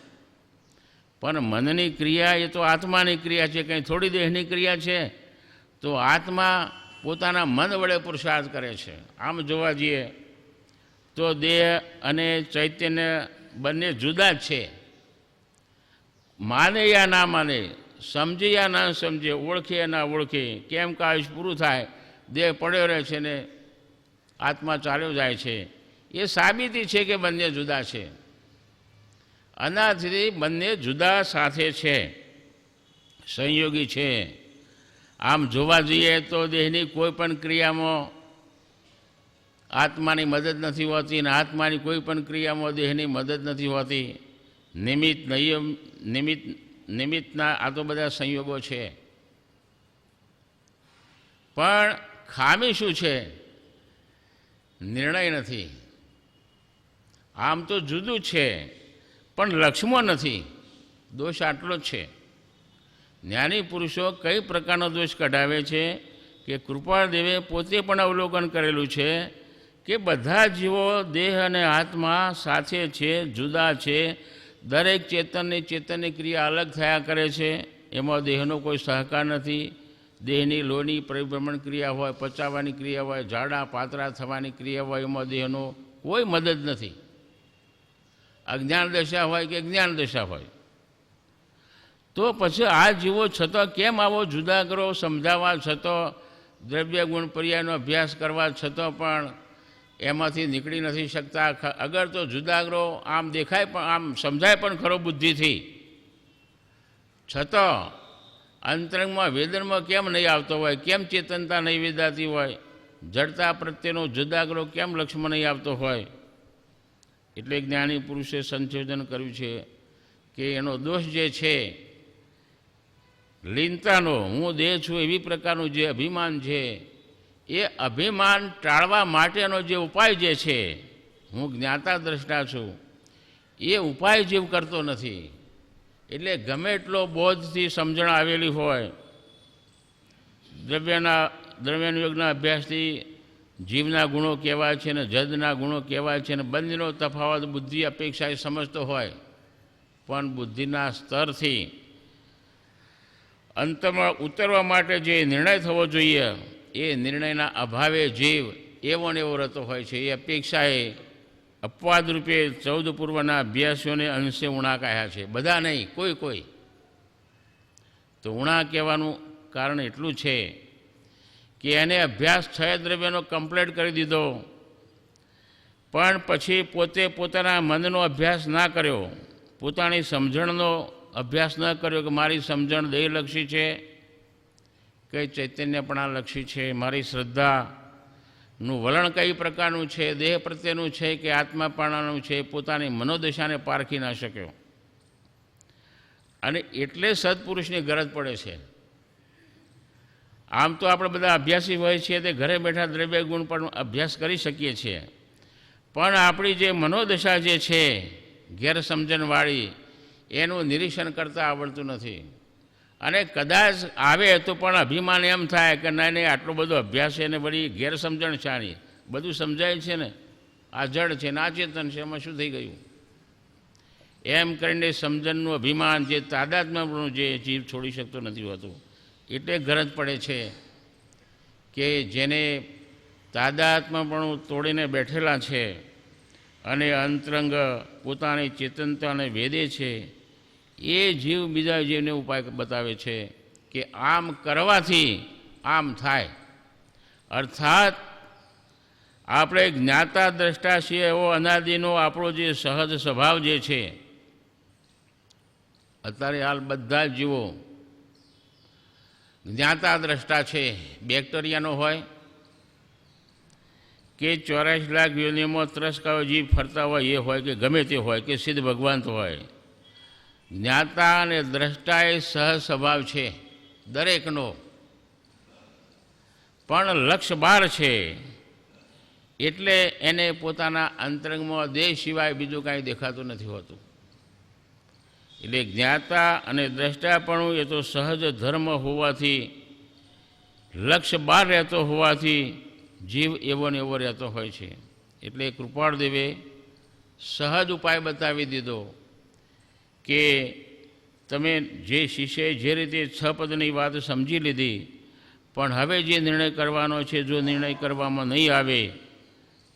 પણ મનની ક્રિયા એ તો આત્માની ક્રિયા છે, કંઈ થોડી દેહની ક્રિયા છે. તો આત્મા પોતાના મન વડે પુરુષાર્થ કરે છે. આમ જોવા જઈએ તો દેહ અને ચૈતન્ય બંને જુદા જ છે. માને યા ના માને, સમજે યા ના સમજે, ઓળખે યા ના ઓળખે, કેમ કે આયુષ પૂરું થાય દેહ પડ્યો રહે છે ને આત્મા ચાલ્યો જાય છે, એ સાબિતી છે કે બંને જુદા છે. અનાદિથી બંને જુદા સાથે છે, સંયોગી છે. આમ જોવા જઈએ તો દેહની કોઈ પણ ક્રિયામાં આત્માની મદદ નથી હોતી અને આત્માની કોઈ પણ ક્રિયામાં દેહની મદદ નથી હોતી. નિમિત્તના આ તો બધા સંયોગો છે. પણ ખામી શું છે? નિર્ણય નથી. આમ તો જુદું છે પણ લક્ષ્યમાં નથી. દોષ આટલો જ છે. જ્ઞાની પુરુષો કઈ પ્રકારનો દોષ કઢાવે છે કે કૃપાળદેવે પોતે પણ અવલોકન કરેલું છે કે બધા જીવો દેહ અને આત્મા સાથે છે, જુદા છે. દરેક ચેતનની ક્રિયા અલગ થયા કરે છે. એમાં દેહનો કોઈ સહકાર નથી. દેહની લોહની પરિભ્રમણ ક્રિયા હોય, પચાવવાની ક્રિયા હોય, ઝાડા પાતળા થવાની ક્રિયા હોય, એમાં દેહનો કોઈ મદદ નથી. અજ્ઞાન દશા હોય કે જ્ઞાન દશા હોય. તો પછી આ જીવો છતાં કેમ આવો જુદાગરો સમજાવવા છતાં, દ્રવ્ય ગુણ પર્યાયનો અભ્યાસ કરવા છતાં પણ એમાંથી નીકળી નથી શકતા? અગર તો જુદાગરો આમ દેખાય પણ આમ સમજાય પણ ખરો બુદ્ધિથી, છતાં અંતરંગમાં વેદનમાં કેમ નહીં આવતો હોય? કેમ ચેતનતા નહીં વેદાતી હોય? જડતા પ્રત્યેનો જુદાગરો કેમ લક્ષ્યમાં નહીં આવતો હોય? એટલે જ્ઞાની પુરુષે સંશોધન કર્યું છે કે એનો દોષ જે છે લીનતાનો, હું દેહ છું એવી પ્રકારનું જે અભિમાન છે, એ અભિમાન ટાળવા માટેનો જે ઉપાય જે છે, હું જ્ઞાતા દ્રષ્ટા છું, એ ઉપાય જીવ કરતો નથી. એટલે ગમે એટલો બોધથી સમજણ આવેલી હોય, દ્રવ્યયોગના અભ્યાસથી જીવના ગુણો કહેવાય છે ને જદના ગુણો કહેવાય છે ને બંનેનો તફાવત બુદ્ધિ અપેક્ષા એ સમજતો હોય, પણ બુદ્ધિના સ્તરથી અંતમાં ઉતરવા માટે જે નિર્ણય થવો જોઈએ એ નિર્ણયના અભાવે જીવ એવો ને એવો રહેતો હોય છે. એ અપેક્ષાએ અપવાદ રૂપે 14 પૂર્વના અભ્યાસીઓને અંશે ઉણા કહ્યા છે. બધા નહીં, કોઈ. તો ઉણા કહેવાનું કારણ એટલું છે કે એને અભ્યાસ 6 દ્રવ્યનો કમ્પ્લીટ કરી દીધો, પણ પછી પોતે પોતાના મનનો અભ્યાસ ના કર્યો, પોતાની સમજણનો અભ્યાસ ન કર્યો કે મારી સમજણ દેહલક્ષી છે કે ચૈતન્યપણાલક્ષી છે, મારી શ્રદ્ધાનું વલણ કઈ પ્રકારનું છે, દેહ પ્રત્યેનું છે કે આત્માપણાનું છે, પોતાની મનોદશાને પારખી ના શક્યો. અને એટલે સત્પુરુષની ગરજ પડે છે. આમ તો આપણે બધા અભ્યાસી હોય છીએ તે ઘરે બેઠા દ્રવ્ય ગુણ પણ અભ્યાસ કરી શકીએ છીએ, પણ આપણી જે મનોદશા જે છે ગેરસમજણવાળી, એનું નિરીક્ષણ કરતાં આવડતું નથી. અને કદાચ આવે તો પણ અભિમાન એમ થાય કે ના નહીં આટલો બધો અભ્યાસ છે ને વળી ગેરસમજણ છે આની, બધું સમજાય છે ને, આ જડ છે ને આ ચેતન છે, એમાં શું થઈ ગયું? એમ કરીને સમજણનું અભિમાન, જે તાદાત્મ્યનું જે જીવ છોડી શકતો નથી હોતું. એટલે ગરજ પડે છે કે જેને તાદાત્મ્યપણું તોડીને બેઠેલા છે અને અંતરંગ પોતાની ચેતનતાને વેદે છે, એ જીવ બીજા જીવને ઉપાય બતાવે છે કે આમ કરવાથી આમ થાય. અર્થાત આપણે જ્ઞાતા દ્રષ્ટા છીએ એવો અનાદિનો આપણો જે સહજ સ્વભાવ જે છે, અત્યારે હાલ બધા જીવો જ્ઞાતા દ્રષ્ટા છે. બેક્ટેરિયાનો હોય કે 84 લાખ યોનિમાં ત્રસ્કાઓ જીવ ફરતા હોય એ હોય કે ગમે તે હોય કે સિદ્ધ ભગવાન હોય, જ્ઞાતા અને દ્રષ્ટા એ સહજ સ્વભાવ છે દરેકનો. પણ લક્ષ્ય બહાર છે એટલે એને પોતાના અંતરંગમાં દેહ સિવાય બીજું કાંઈ દેખાતું નથી હોતું. એટલે જ્ઞાતા અને દ્રષ્ટાપણું એ તો સહજ ધર્મ હોવાથી, લક્ષ્ય બહાર રહેતો હોવાથી જીવ એવો ને એવો રહેતો હોય છે. એટલે કૃપાળદેવે સહજ ઉપાય બતાવી દીધો કે તમે જે શિષ્યએ જે રીતે 6 પદની વાત સમજી લીધી, પણ હવે જે નિર્ણય કરવાનો છે, જો નિર્ણય કરવામાં નહીં આવે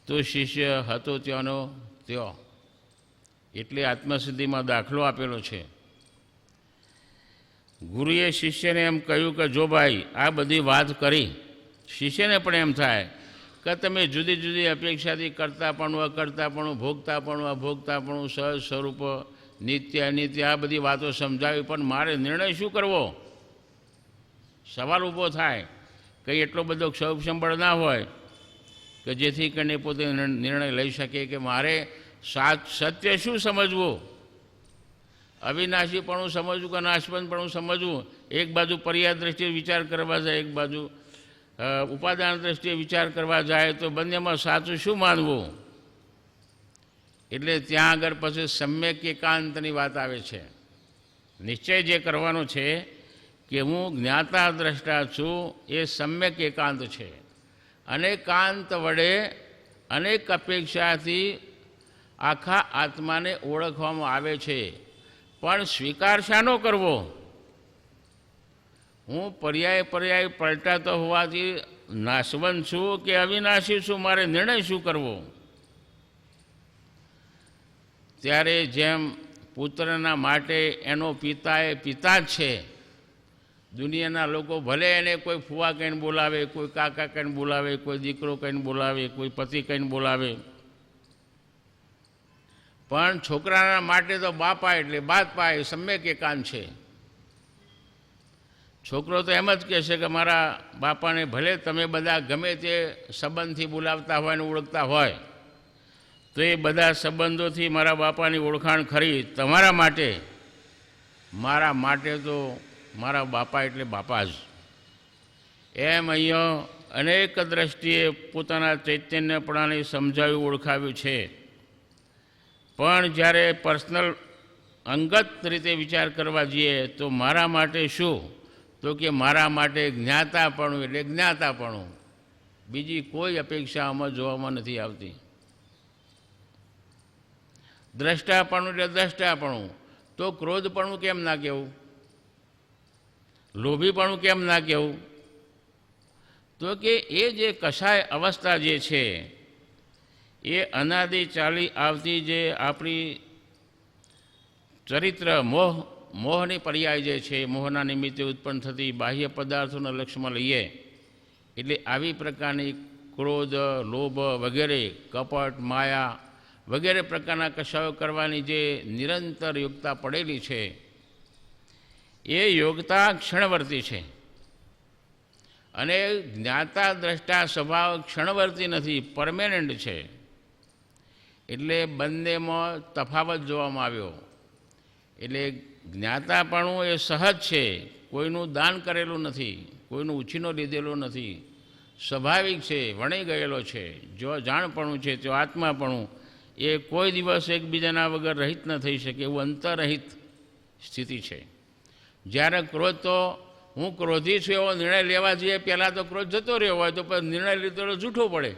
તો શિષ્ય હતો ત્યાંનો ત્યો. એટલે આત્મસિદ્ધિમાં દાખલો આપેલો છે. ગુરુએ શિષ્યને એમ કહ્યું કે જો ભાઈ આ બધી વાત કરી, શિષ્યને પણ એમ થાય કે તમે જુદી જુદી અપેક્ષાથી કરતાપણું, અકર્તાપણું, ભોગતાપણું, અભોગતાપણું, સહજ સ્વરૂપ, નિત્ય અનિત્ય, આ બધી વાતો સમજાવી, પણ મારે નિર્ણય શું કરવો? સવાલ ઊભો થાય. કંઈ એટલો બધો ક્ષોભસંબળ ના હોય કે જેથી કરીને પોતે નિર્ણય લઈ શકે કે મારે સત્ય શું સમજવું, અવિનાશીપણું સમજવું કે નાશવંતપણું સમજવું. એક બાજુ પર્યાય દ્રષ્ટિએ વિચાર કરવા જાય, એક બાજુ ઉપાદાન દ્રષ્ટિએ વિચાર કરવા જાય, તો બંનેમાં સાચું શું માનવું? એટલે ત્યાં આગળ પછી સમ્યક એકાંતની વાત આવે છે. નિશ્ચય જે કરવાનો છે કે હું જ્ઞાતા દ્રષ્ટા છું, એ સમ્યક એકાંત છે. અનેકાંત વડે અનેક અપેક્ષાથી આખા આત્માને ઓળખવામાં આવે છે. પણ સ્વીકાર શાનો કરવો? હું પર્યાય પલટાતો હોવાથી નાશવંત છું કે અવિનાશી છું, મારે નિર્ણય શું કરવો? ત્યારે જેમ પુત્રના માટે એનો પિતા એ પિતા જ છે. દુનિયાના લોકો ભલે એને કોઈ ફુવા કહીને બોલાવે, કોઈ કાકા કહીને બોલાવે, કોઈ દીકરો કહીને બોલાવે, કોઈ પતિ કહીને બોલાવે, પણ છોકરાના માટે તો બાપા એટલે બાપા એ સમ્યક એકાંત છે. છોકરો તો એમ જ કહેશે કે મારા બાપાને ભલે તમે બધા ગમે તે સંબંધથી બોલાવતા હોય ને ઓળખતા હોય, તો એ બધા સંબંધોથી મારા બાપાની ઓળખાણ ખરી. તમારા માટે, મારા માટે તો મારા બાપા એટલે બાપા જ. એમ અહીંયા અનેક દ્રષ્ટિએ પોતાના ચૈતન્યપણાને સમજાવી ઓળખાવ્યું છે. પણ જ્યારે પર્સનલ અંગત રીતે વિચાર કરવા જઈએ તો મારા માટે શું? તો કે મારા માટે જ્ઞાતાપણું એટલે જ્ઞાતાપણું, બીજી કોઈ અપેક્ષા આમાં જોવામાં નથી આવતી. દ્રષ્ટાપણું એટલે દ્રષ્ટાપણું. તો ક્રોધપણું કેમ ના કહેવું? લોભીપણું કેમ ના કહેવું? તો કે એ જે કશાય અવસ્થા જે છે, એ અનાદિ ચાલી આવતી જે આપણી ચરિત્ર મોહની પર્યાય જે છે, મોહના નિમિત્તે ઉત્પન્ન થતી બાહ્ય પદાર્થોના લક્ષ્યમાં લઈએ એટલે આવી પ્રકારની ક્રોધ, લોભ વગેરે, કપટ, માયા વગેરે પ્રકારના કશાયો કરવાની જે નિરંતર યોગતા પડેલી છે, એ યોગતા ક્ષણવર્તી છે. અને જ્ઞાતા દ્રષ્ટા સ્વભાવ ક્ષણવર્તી નથી, પરમેનન્ટ છે. એટલે બંનેમાં તફાવત જોવામાં આવ્યો. એટલે જ્ઞાતાપણું એ સહજ છે, કોઈનું દાન કરેલું નથી, કોઈનું ઉછીનો લીધેલો નથી, સ્વાભાવિક છે, વણી ગયેલો છે. જો જાણપણું છે તો આત્માપણું એ કોઈ દિવસ એકબીજાના વગર રહિત ન થઈ શકે, એવું અંતરરહિત સ્થિતિ છે. જ્યારે ક્રોધ તો હું ક્રોધી છું એવો નિર્ણય લેવા જોઈએ, પહેલાં તો ક્રોધ જતો રહ્યો હોય તો પછી નિર્ણય લીધો તો જૂઠો પડે.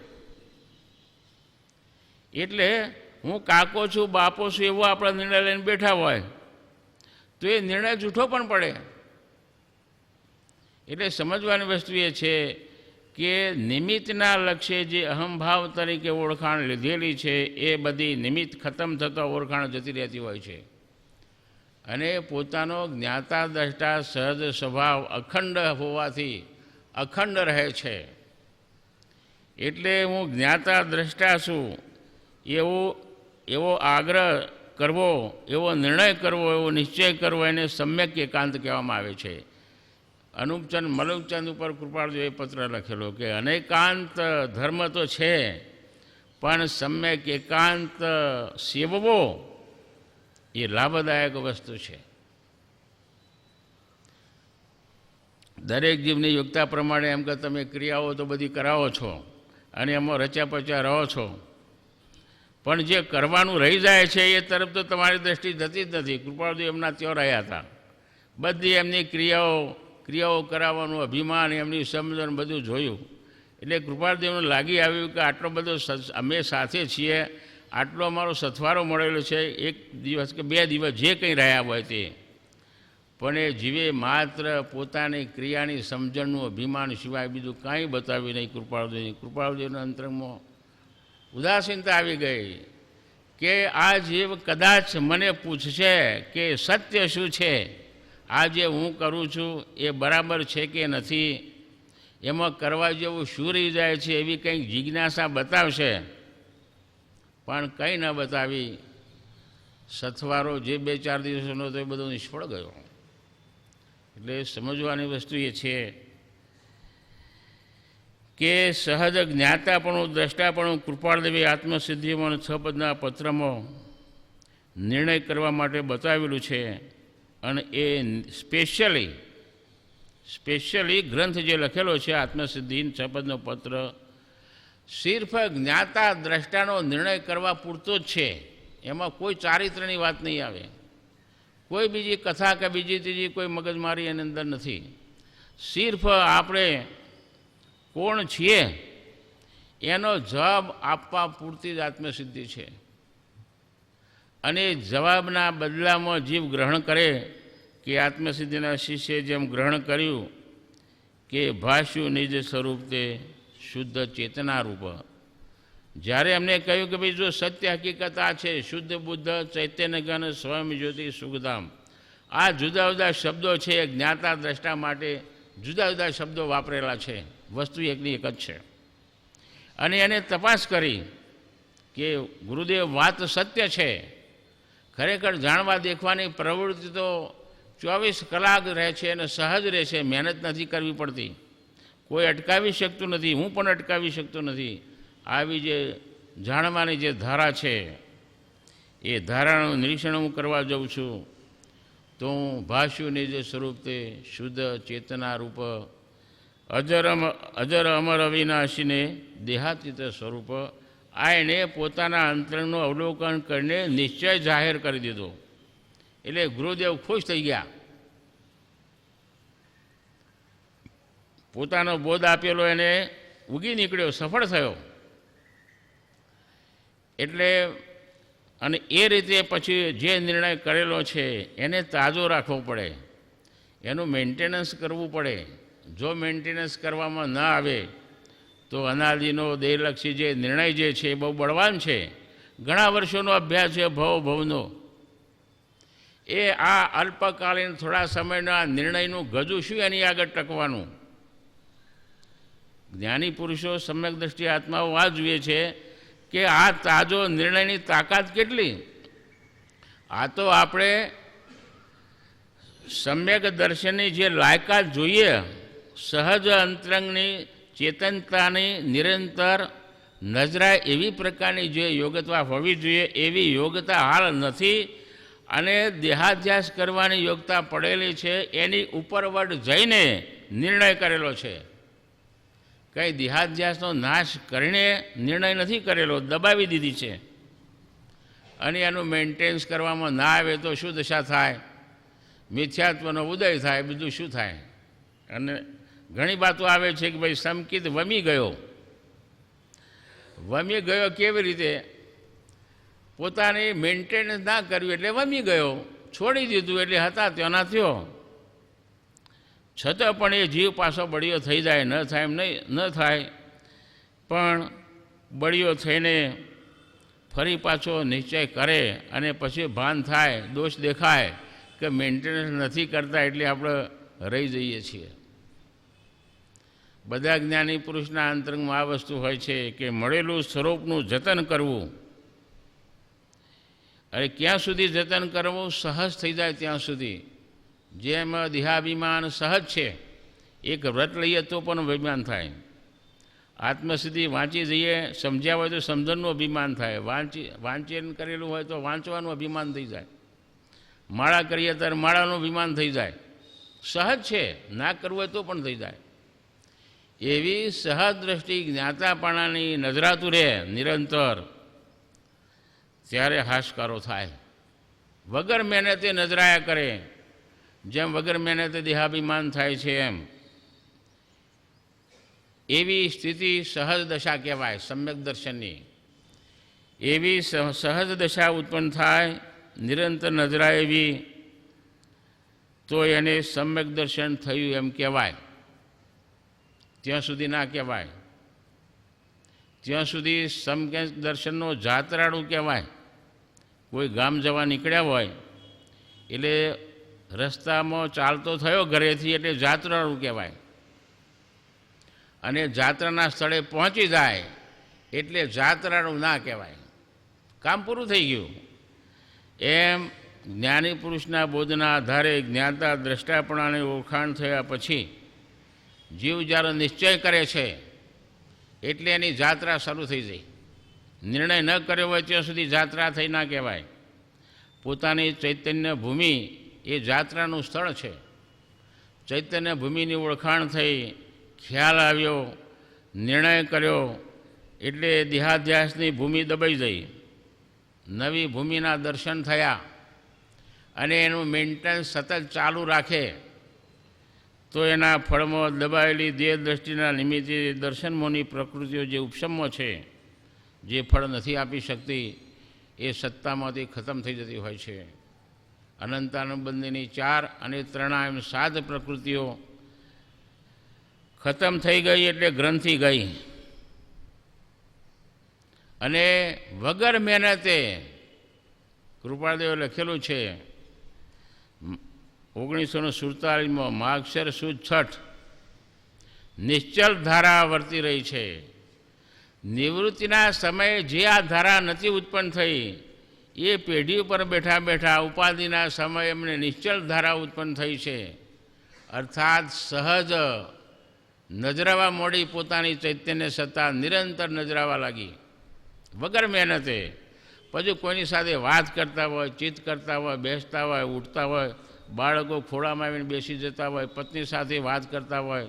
એટલે હું કાકો છું, બાપો છું એવો આપણે નિર્ણય લઈને બેઠા હોય તો એ નિર્ણય જૂઠો પણ પડે. એટલે સમજવાની વસ્તુ એ છે કે નિમિત્તના લક્ષ્યે જે અહંભાવ તરીકે ઓળખાણ લીધેલી છે એ બધી નિમિત્ત ખતમ થતાં ઓળખાણ જતી રહેતી હોય છે. અને પોતાનો જ્ઞાતા દ્રષ્ટા સહજ સ્વભાવ અખંડ હોવાથી અખંડ રહે છે. એટલે હું જ્ઞાતા દ્રષ્ટા છું એવો આગ્રહ કરવો, એવો નિર્ણય કરવો, એવો નિશ્ચય કરવો એને સમ્યક એકાંત કહેવામાં આવે છે. અનુપચંદ મલુકચંદ ઉપર કૃપાળુજીએ પત્ર લખેલો કે અનેકાંત ધર્મ તો છે પણ સમ્યક એકાંત સેવવો એ લાભદાયક વસ્તુ છે. દરેક જીવની યોગ્યતા પ્રમાણે એમ કે તમે ક્રિયાઓ તો બધી કરાવો છો અને એમાં રચ્યા પચ્યા રહો છો, પણ જે કરવાનું રહી જાય છે એ તરફ તો તમારી દૃષ્ટિ જતી જ નથી. કૃપાળુજી એમના ત્યાં રહ્યા હતા, બધી એમની ક્રિયાઓ કરાવવાનું અભિમાન, એમની સમજણ બધું જોયું. એટલે કૃપાળદેવને લાગી આવ્યું કે આટલો બધો અમે સાથે છીએ, આટલો અમારો સથવારો મળેલો છે, એક દિવસ કે 2 દિવસ જે કંઈ રહ્યા હોય તે, પણ એ જીવે માત્ર પોતાની ક્રિયાની સમજણનું અભિમાન સિવાય બીજું કાંઈ બતાવ્યું નહીં. કૃપાળદેવના અંતરંગમાં ઉદાસીનતા આવી ગઈ કે આ જીવ કદાચ મને પૂછશે કે સત્ય શું છે, આ જે હું કરું છું એ બરાબર છે કે નથી, એમાં કરવા જેવું શું રહી જાય છે, એવી કંઈક જિજ્ઞાસા બતાવશે, પણ કંઈ ન બતાવી. સથવારો જે 2-4 દિવસનો તો એ બધો નિષ્ફળ ગયો. એટલે સમજવાની વસ્તુ એ છે કે સહજ જ્ઞાતાપણું, દ્રષ્ટાપણું કૃપાળદેવે આત્મસિદ્ધિમાં 6 પદના પત્રમાં નિર્ણય કરવા માટે બતાવેલું છે. અને એ સ્પેશિયલી ગ્રંથ જે લખેલો છે આત્મસિદ્ધિ 6 પદનો પત્ર, સિર્ફ જ્ઞાતા દ્રષ્ટાનો નિર્ણય કરવા પૂરતો જ છે. એમાં કોઈ ચારિત્રની વાત નહીં આવે, કોઈ બીજી કથા કે બીજી ત્રીજી કોઈ મગજમારી એની અંદર નથી. સિર્ફ આપણે કોણ છીએ એનો જવાબ આપવા પૂરતી જ આત્મસિદ્ધિ છે. અને જવાબના બદલામાં જીવ ગ્રહણ કરે કે આત્મસિદ્ધિના શિષ્યે જેમ ગ્રહણ કર્યું કે ભાષ્યું નિજ સ્વરૂપ તે શુદ્ધ ચેતના રૂપ. જ્યારે એમને કહ્યું કે ભાઈ જો સત્ય હકીકત આ છે, શુદ્ધ બુદ્ધ ચૈતન્ય જ્ઞાન સ્વયં જ્યોતિ સુખધામ, આ જુદા જુદા શબ્દો છે જ્ઞાતા દ્રષ્ટા માટે જુદા જુદા શબ્દો વાપરેલા છે, વસ્તુ એકની એક જ છે. અને એને તપાસ કરી કે ગુરુદેવ વાત સત્ય છે, ખરેખર જાણવા દેખવાની પ્રવૃત્તિ તો 24 કલાક રહે છે અને સહજ રહે છે, મહેનત નથી કરવી પડતી, કોઈ અટકાવી શકતું નથી, હું પણ અટકાવી શકતો નથી. આવી જે જાણવાની જે ધારા છે એ ધારાનું નિરીક્ષણ હું કરવા જાઉં છું તો હું ભાષ્યુની જે સ્વરૂપ તે શુદ્ધ ચેતના રૂપ અજર અમર અવિનાશીને દેહાતીત સ્વરૂપ આ એણે પોતાના અંતરંગનું અવલોકન કરીને નિશ્ચય જાહેર કરી દીધો. એટલે ગુરુદેવ ખુશ થઈ ગયા, પોતાનો બોધ આપેલો એને ઉગી નીકળ્યો, સફળ થયો. એટલે અને એ રીતે પછી જે નિર્ણય કરેલો છે એને તાજો રાખવો પડે, એનું મેન્ટેનન્સ કરવું પડે. જો મેન્ટેનન્સ કરવામાં ન આવે તો અનાદિનો દેહલક્ષી જે નિર્ણય જે છે એ બહુ બળવાન છે, ઘણા વર્ષોનો અભ્યાસ છે ભવનો, એ આ અલ્પકાલીન થોડા સમયના નિર્ણયનું ગજુ શું એની આગળ ટકવાનું. જ્ઞાની પુરુષો સમ્યક દ્રષ્ટિ આત્માઓ આ જોઈએ છે કે આ તાજો નિર્ણયની તાકાત કેટલી. આ તો આપણે સમ્યક દર્શનની જે લાયકાત જોઈએ, સહજ અંતરંગની ચેતનતાની નિરંતર નજરાય એવી પ્રકારની જે યોગ્યતા હોવી જોઈએ એવી યોગ્યતા હાલ નથી. અને દેહાધ્યાસ કરવાની યોગ્યતા પડેલી છે, એની ઉપરવટ જઈને નિર્ણય કરેલો છે. કંઈ દેહાધ્યાસનો નાશ કરીને નિર્ણય નથી કરેલો, દબાવી દીધી છે. અને એનું મેન્ટેનન્સ કરવામાં ના આવે તો શું દશા થાય મિથ્યાત્વનો ઉદય થાય, બીજું શું થાય? અને ઘણી વાતો આવે છે કે ભાઈ સંકિત વમી ગયો. વમી ગયો કેવી રીતે? પોતાની મેન્ટેનન્સ ના કર્યું એટલે વમી ગયો, છોડી દીધું એટલે હતા ત્યાંના થયો. છતાં પણ એ જીવ પાછો બળિયો થઈ જાય, ન થાય એમ નહીં, ન થાય, પણ બળિયો થઈને ફરી પાછો નિશ્ચય કરે અને પછી ભાન થાય, દોષ દેખાય કે મેન્ટેનન્સ નથી કરતા એટલે આપણે રહી જઈએ છીએ. બધા જ્ઞાની પુરુષના અંતરંગમાં આ વસ્તુ હોય છે કે મળેલું સ્વરૂપનું જતન કરવું. અરે ક્યાં સુધી જતન કરવું? સહજ થઈ જાય ત્યાં સુધી. જેમ દેહાભિમાન સહજ છે, એક વ્રત લઈએ તો પણ અભિમાન થાય. આત્મસિદ્ધિ વાંચી જઈએ, સમજ્યા હોય તો સમજણનું અભિમાન થાય, વાંચન કરેલું હોય તો વાંચવાનું અભિમાન થઈ જાય, માળા કરીએ ત્યારે માળાનું અભિમાન થઈ જાય. સહજ છે, ના કરવું હોય તો પણ થઈ જાય. એવી સહજ દ્રષ્ટિ જ્ઞાતાપણાની નજરાતું રહે નિરંતર, ત્યારે હાશકારો થાય. વગર મહેનતે નજરાયા કરે, જેમ વગર મહેનતે દેહાભિમાન થાય છે એમ. એવી સ્થિતિ સહજ દશા કહેવાય, સમ્યક દર્શનની. એવી સહજ દશા ઉત્પન્ન થાય નિરંતર નજરા એવી, તો એને સમ્યક દર્શન થયું એમ કહેવાય. ત્યાં સુધી ના કહેવાય. ત્યાં સુધી સમ્યક દર્શનનો જાત્રાળુ કહેવાય. કોઈ ગામ જવા નીકળ્યા હોય એટલે રસ્તામાં ચાલતો થયો ઘરેથી એટલે જાત્રાળુ કહેવાય, અને જાત્રાના સ્થળે પહોંચી જાય એટલે જાત્રાળુ ના કહેવાય, કામ પૂરું થઈ ગયું. એમ જ્ઞાની પુરુષના બોધના આધારે જ્ઞાતા દ્રષ્ટાપણાની ઓળખાણ થયા પછી જીવ જ્યારે નિશ્ચય કરે છે એટલે એની જાત્રા શરૂ થઈ જાય. નિર્ણય ન કર્યો હોય ત્યાં સુધી જાત્રા થઈ ના કહેવાય. પોતાની ચૈતન્ય ભૂમિ એ જાત્રાનું સ્થળ છે. ચૈતન્ય ભૂમિની ઓળખાણ થઈ, ખ્યાલ આવ્યો, નિર્ણય કર્યો એટલે દેહાધ્યાસની ભૂમિ દબાઈ ગઈ, નવી ભૂમિના દર્શન થયા. અને એનું મેન્ટેનન્સ સતત ચાલુ રાખે તો એના ફળમાં દબાયેલી દેહ દ્રષ્ટિના નિમિત્તે દર્શનમોની પ્રકૃતિઓ જે ઉપશમો છે, જે ફળ નથી આપી શકતી, એ સત્તામાંથી ખતમ થઈ જતી હોય છે. અનંતાનુબંધીની 4 અને 3 એમ 7 પ્રકૃતિઓ ખતમ થઈ ગઈ એટલે ગ્રંથિ ગઈ. અને વગર મહેનતે કૃપાળદેવે લખેલું છે 1947માં માગશર સુદ 6 નિશ્ચલ ધારા વર્તી રહી છે. નિવૃત્તિના સમયે જે આ ધારા નથી ઉત્પન્ન થઈ, એ પેઢી ઉપર બેઠા બેઠા ઉપાધિના સમયે એમને નિશ્ચલ ધારા ઉત્પન્ન થઈ છે. અર્થાત સહજ નજરાવા મોડી પોતાની ચૈતન્ય સત્તા નિરંતર નજરાવા લાગી વગર મહેનતે. પછી કોઈની સાથે વાત કરતા હોય, ચિત્ત કરતા હોય, બેસતા હોય, ઉઠતા હોય, બાળકો ખોળામાં આવીને બેસી જતા હોય, પત્ની સાથે વાત કરતા હોય,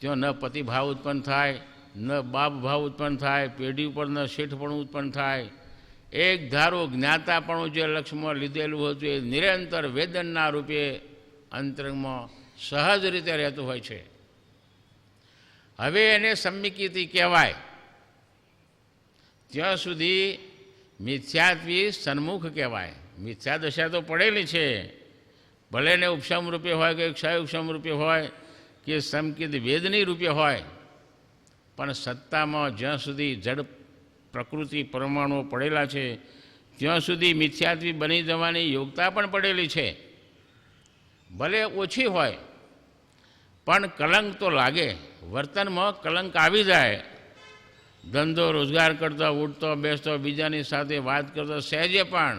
ત્યાં ન પતિભાવ ઉત્પન્ન થાય, ન બાપ ભાવ ઉત્પન્ન થાય, પેઢી ઉપર ન શેઠપણું ઉત્પન્ન થાય. એક ધારું જ્ઞાતાપણું જે લક્ષ્યમાં લીધેલું હતું એ નિરંતર વેદનના રૂપે અંતરંગમાં સહજ રીતે રહેતું હોય છે. હવે એને સમ્યકીતિ કહેવાય. ત્યાં સુધી મિથ્યાત્વી સન્મુખ કહેવાય. મિથ્યા દશા તો પડેલી છે, ભલે ને ઉપશમ રૂપે હોય કે ક્ષય ઉપશમ રૂપે હોય કે સમકિત વેદની રૂપે હોય, પણ સત્તામાં જ્યાં સુધી જડ પ્રકૃતિ પરમાણુઓ પડેલા છે ત્યાં સુધી મિથ્યાત્વી બની જવાની યોગ્યતા પણ પડેલી છે. ભલે ઓછી હોય પણ કલંક તો લાગે, વર્તનમાં કલંક આવી જાય. ધંધો રોજગાર કરતો, ઉઠતો બેસતો, બીજાની સાથે વાત કરતો, સહેજે પણ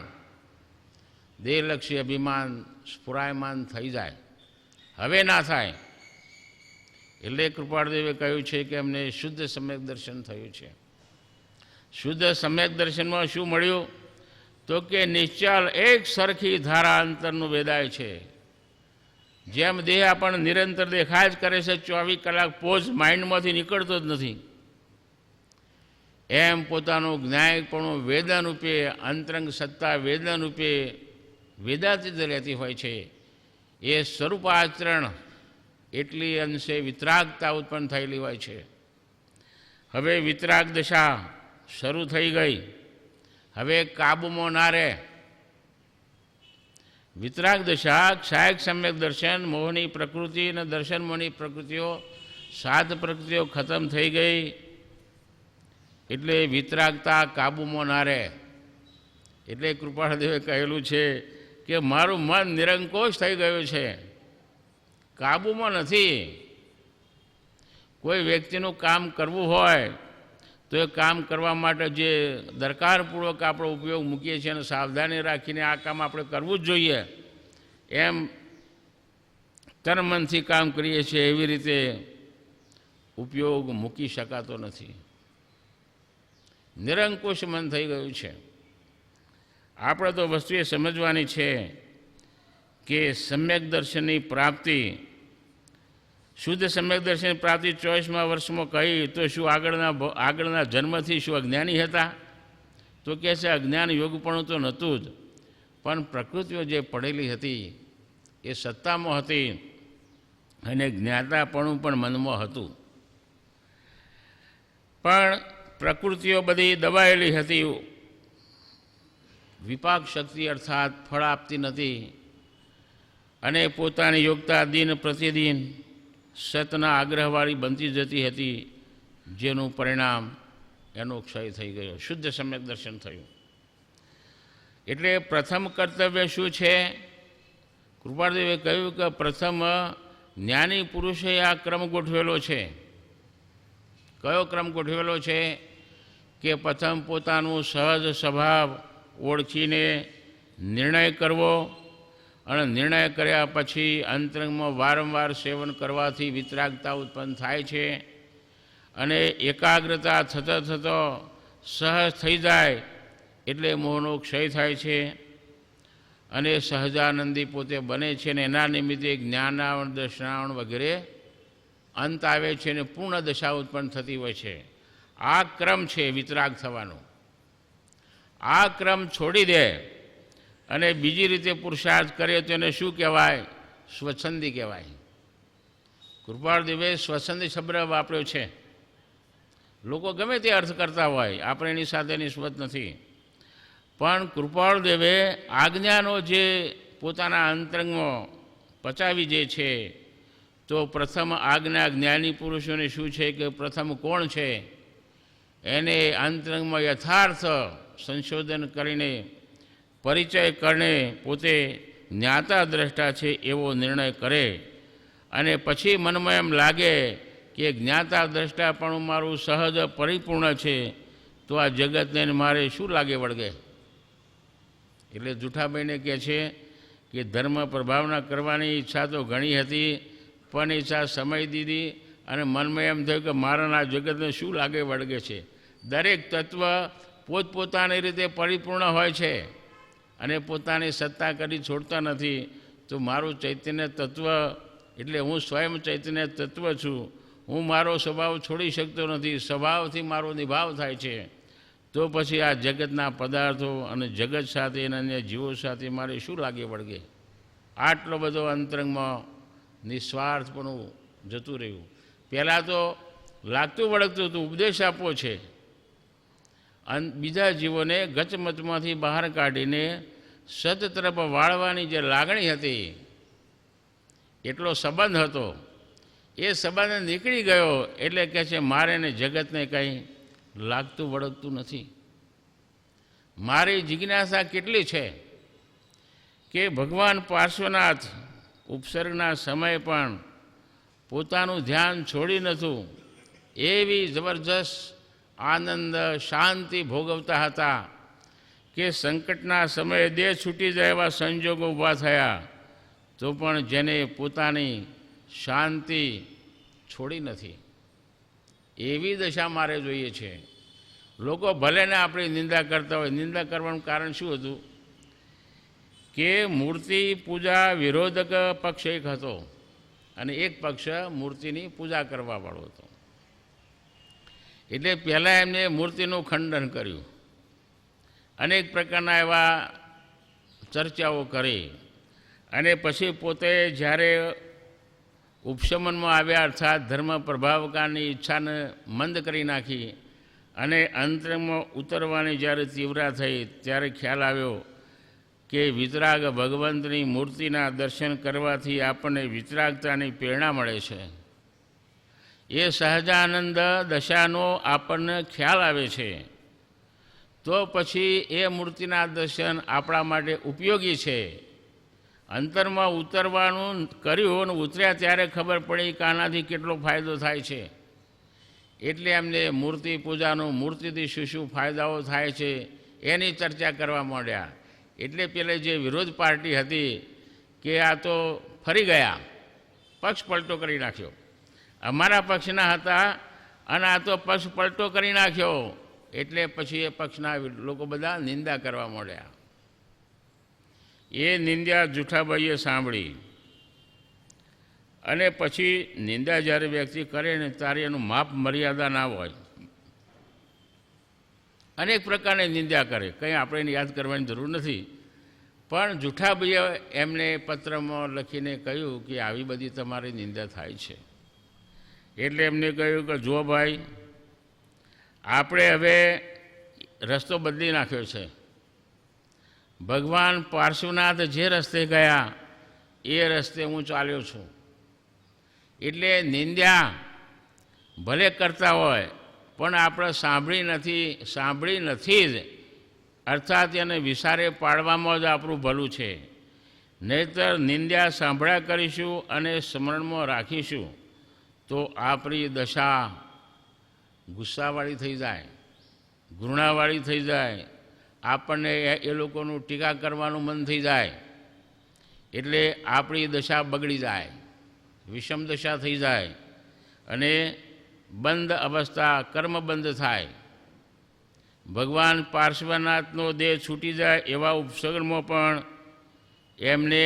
દેહલક્ષી અભિમાન સ્ફુરાયમાન થઈ જાય. હવે ના થાય. એટલે કૃપાળદેવે કહ્યું છે કે અમને શુદ્ધ સમ્યક દર્શન થયું છે. શુદ્ધ સમ્યક દર્શનમાં શું મળ્યું? તો કે નિશ્ચલ એક સરખી ધારા અંતરનું વેદાય છે. જેમ દેહ આપણને નિરંતર દેખાય જ કરે છે, 24 કલાક પોઝ માઇન્ડમાંથી નીકળતો જ નથી, એમ પોતાનું જ્ઞાયકપણું વેદન રૂપે, અંતરંગ સત્તા વેદન રૂપે વેદાતીત રહેતી હોય છે. એ સ્વરૂપાચરણ એટલી અંશે વિતરાગતા ઉત્પન્ન થયેલી હોય છે. હવે વિતરાગ દશા શરૂ થઈ ગઈ, હવે કાબૂમાં ના રહે. વિતરાગ દશા, ક્ષાયક સમ્યક દર્શન, મોહની પ્રકૃતિ અને દર્શન મોહની પ્રકૃતિઓ, 7 પ્રકૃતિઓ ખતમ થઈ ગઈ એટલે વિતરાગતા કાબૂમાં ના રહે. એટલે કૃપાળદેવે કહેલું છે કે મારું મન નિરંકુશ થઈ ગયું છે, કાબૂમાં નથી. કોઈ વ્યક્તિનું કામ કરવું હોય તો એ કામ કરવા માટે જે દરકારપૂર્વક આપણો ઉપયોગ મૂકીએ છીએ અને સાવધાની રાખીને આ કામ આપણે કરવું જ જોઈએ, એમ તન-મનથી કામ કરીએ છીએ એવી રીતે ઉપયોગ મૂકી શકાતો નથી. નિરંકુશ મન થઈ ગયું છે. આપણે તો વસ્તુ એ સમજવાની છે કે સમ્યક દર્શનની પ્રાપ્તિ, શુદ્ધ સમ્યક દર્શનની પ્રાપ્તિ 24મા વર્ષમાં કહી તો શું આગળના જન્મથી શું અજ્ઞાની હતા? તો કહે છે અજ્ઞાન યોગપણું તો નહોતું જ, પણ પ્રકૃતિઓ જે પડેલી હતી એ સત્તામાં હતી અને જ્ઞાતાપણું પણ મનમાં હતું. પણ પ્રકૃતિઓ બધી દબાયેલી હતી, વિપાક શક્તિ અર્થાત ફળ આપતી નથી અને પોતાની યોગ્યતા દિન પ્રતિદિન સતના આગ્રહવાળી બનતી જતી હતી, જેનું પરિણામ એનો ક્ષય થઈ ગયો, શુદ્ધ સમ્યક દર્શન થયું. એટલે પ્રથમ કર્તવ્ય શું છે? કૃપાળદેવે કહ્યું કે પ્રથમ જ્ઞાની પુરુષે આ ક્રમ ગોઠવેલો છે. કયો ક્રમ ગોઠવેલો છે? કે પ્રથમ પોતાનું સહજ સ્વભાવ ઓળખીને નિર્ણય કરવો અને નિર્ણય કર્યા પછી અંતરંગમાં વારંવાર સેવન કરવાથી વિતરાગતા ઉત્પન્ન થાય છે અને એકાગ્રતા થતો થતો સહજ થઈ જાય એટલે મોહનો ક્ષય થાય છે અને સહજાનંદી પોતે બને છે અને એના નિમિત્તે જ્ઞાનાવરણ દર્શનાવરણ વગેરે અંત આવે છે અને પૂર્ણ દશા ઉત્પન્ન થતી હોય છે. આ ક્રમ છે વિતરાગ થવાનો. આ ક્રમ છોડી દે અને બીજી રીતે પુરુષાર્થ કરે તો એને શું કહેવાય? સ્વચ્છંદી કહેવાય. કૃપાળદેવે સ્વચ્છંદી શબ્દ વાપર્યો છે. લોકો ગમે તે અર્થ કરતા હોય, આપણે એની સાથે નિસ્બત નથી, પણ કૃપાળદેવે આજ્ઞાનો જે પોતાના અંતરંગમાં પચાવી જે છે, તો પ્રથમ આજ્ઞા જ્ઞાની પુરુષોને શું છે કે પ્રથમ કોણ છે એને અંતરંગમાં યથાર્થ સંશોધન કરીને પરિચય કરીને પોતે જ્ઞાતા દ્રષ્ટા છે એવો નિર્ણય કરે અને પછી મનમાં એમ લાગે કે જ્ઞાતા દ્રષ્ટા પણ મારું સહજ પરિપૂર્ણ છે, તો આ જગતને મારે શું લાગે વળગે. એટલે જૂઠાભાઈને કહે છે કે ધર્મ પ્રભાવના કરવાની ઈચ્છા તો ઘણી હતી, પણ ઈચ્છા સમય દીધી અને મનમાં એમ થયું કે મારા આ જગતને શું લાગે વળગે છે. દરેક તત્વ પોતપોતાની રીતે પરિપૂર્ણ હોય છે અને પોતાની સત્તા કરી છોડતા નથી. તો મારું ચૈતન્ય તત્વ એટલે હું સ્વયં ચૈતન્ય તત્વ છું, હું મારો સ્વભાવ છોડી શકતો નથી, સ્વભાવથી મારો નિભાવ થાય છે. તો પછી આ જગતના પદાર્થો અને જગત સાથે અને અન્ય જીવો સાથે મારે શું લાગે વળગે. આટલો બધો અંતરંગમાં નિસ્વાર્થપણું જતું રહ્યું. પહેલાં તો લાગતું વળગતું હતું, ઉપદેશ આપવો છે, બીજા જીવોને ગચમચમાંથી બહાર કાઢીને સત તરફ વાળવાની જે લાગણી હતી, એટલો સંબંધ હતો, એ સંબંધ નીકળી ગયો એટલે કહે છે મારે ને જગતને કંઈ લાગતું વળગતું નથી. મારી જિજ્ઞાસા કેટલી છે કે ભગવાન પાર્શ્વનાથ ઉપસર્ગના સમયે પણ પોતાનું ધ્યાન છોડી નહોતું, એવી જબરજસ્ત આનંદ શાંતિ ભોગવતા હતા કે સંકટના સમયે દેહ છૂટી જાય એવા સંજોગો ઊભા થયા તો પણ જેને પોતાની શાંતિ છોડી નથી. એવી દશા મારે જોઈએ છે. લોકો ભલે ને આપણી નિંદા કરતા હોય, નિંદા કરવાનું કારણ શું હતું કે મૂર્તિ પૂજા વિરોધક પક્ષ એક હતો અને એક પક્ષ મૂર્તિની પૂજા કરવાવાળો હતો. એટલે પહેલાં એમને મૂર્તિનું ખંડન કર્યું, અનેક પ્રકારના એવા ચર્ચાઓ કરી અને પછી પોતે જ્યારે ઉપશમનમાં આવ્યા, અર્થાત ધર્મ પ્રભાવકારની ઈચ્છાને મંદ કરી નાખી અને અંતરમાં ઉતરવાની જ્યારે તીવ્રતા થઈ, ત્યારે ખ્યાલ આવ્યો કે વિતરાગ ભગવંતની મૂર્તિના દર્શન કરવાથી આપણને વિતરાગતાની પ્રેરણા મળે છે. એ સહજાનંદ દશાનો આપણને ખ્યાલ આવે છે. તો પછી એ મૂર્તિના દર્શન આપણા માટે ઉપયોગી છે. અંતરમાં ઉતરવાનું કર્યું અને ઉતર્યા ત્યારે ખબર પડી કે આનાથી કેટલો ફાયદો થાય છે. એટલે એમને મૂર્તિ પૂજાનું, મૂર્તિથી શું શું ફાયદાઓ થાય છે એની ચર્ચા કરવા માંડ્યા. એટલે પેલે જે વિરોધ પાર્ટી હતી કે આ તો ફરી ગયા, પક્ષ પલટો કરી નાખ્યો, અમારા પક્ષના હતા અને આ તો પક્ષ પલટો કરી નાખ્યો. એટલે પછી એ પક્ષના લોકો બધા નિંદા કરવા માંડ્યા. એ નિંદા જુઠાભાઈએ સાંભળી અને પછી નિંદા જ્યારે વ્યક્તિ કરે ને ત્યારે એનું માપ મર્યાદા ના હોય. અનેક પ્રકારની નિંદા કરે, કંઈ આપણે એને યાદ કરવાની જરૂર નથી. પણ જુઠાભાઈએ એમને પત્રમાં લખીને કહ્યું કે આવી બધી તમારી નિંદા થાય છે. એટલે એમને કહ્યું કે જો ભાઈ, આપણે હવે રસ્તો બદલી નાખ્યો છે. ભગવાન પાર્શ્વનાથ જે રસ્તે ગયા એ રસ્તે હું ચાલ્યો છું. એટલે નિંદા ભલે કરતા હોય પણ આપણે સાંભળી નથી જ, અર્થાત એને વિસારે પાડવામાં જ આપણું ભલું છે. નહીંતર નિંદા સાંભળ્યા કરીશું અને સ્મરણમાં રાખીશું તો આપણી દશા ગુસ્સાવાળી થઈ જાય, ઘૃણાવાળી થઈ જાય, આપણને એ લોકોનું ટીકા કરવાનું મન થઈ જાય. એટલે આપણી દશા બગડી જાય, વિષમ દશા થઈ જાય અને બંધ અવસ્થા, કર્મ બંધ થાય. ભગવાન પાર્શ્વનાથનો દેહ છૂટી જાય એવા ઉપસર્ગમાં પણ એમને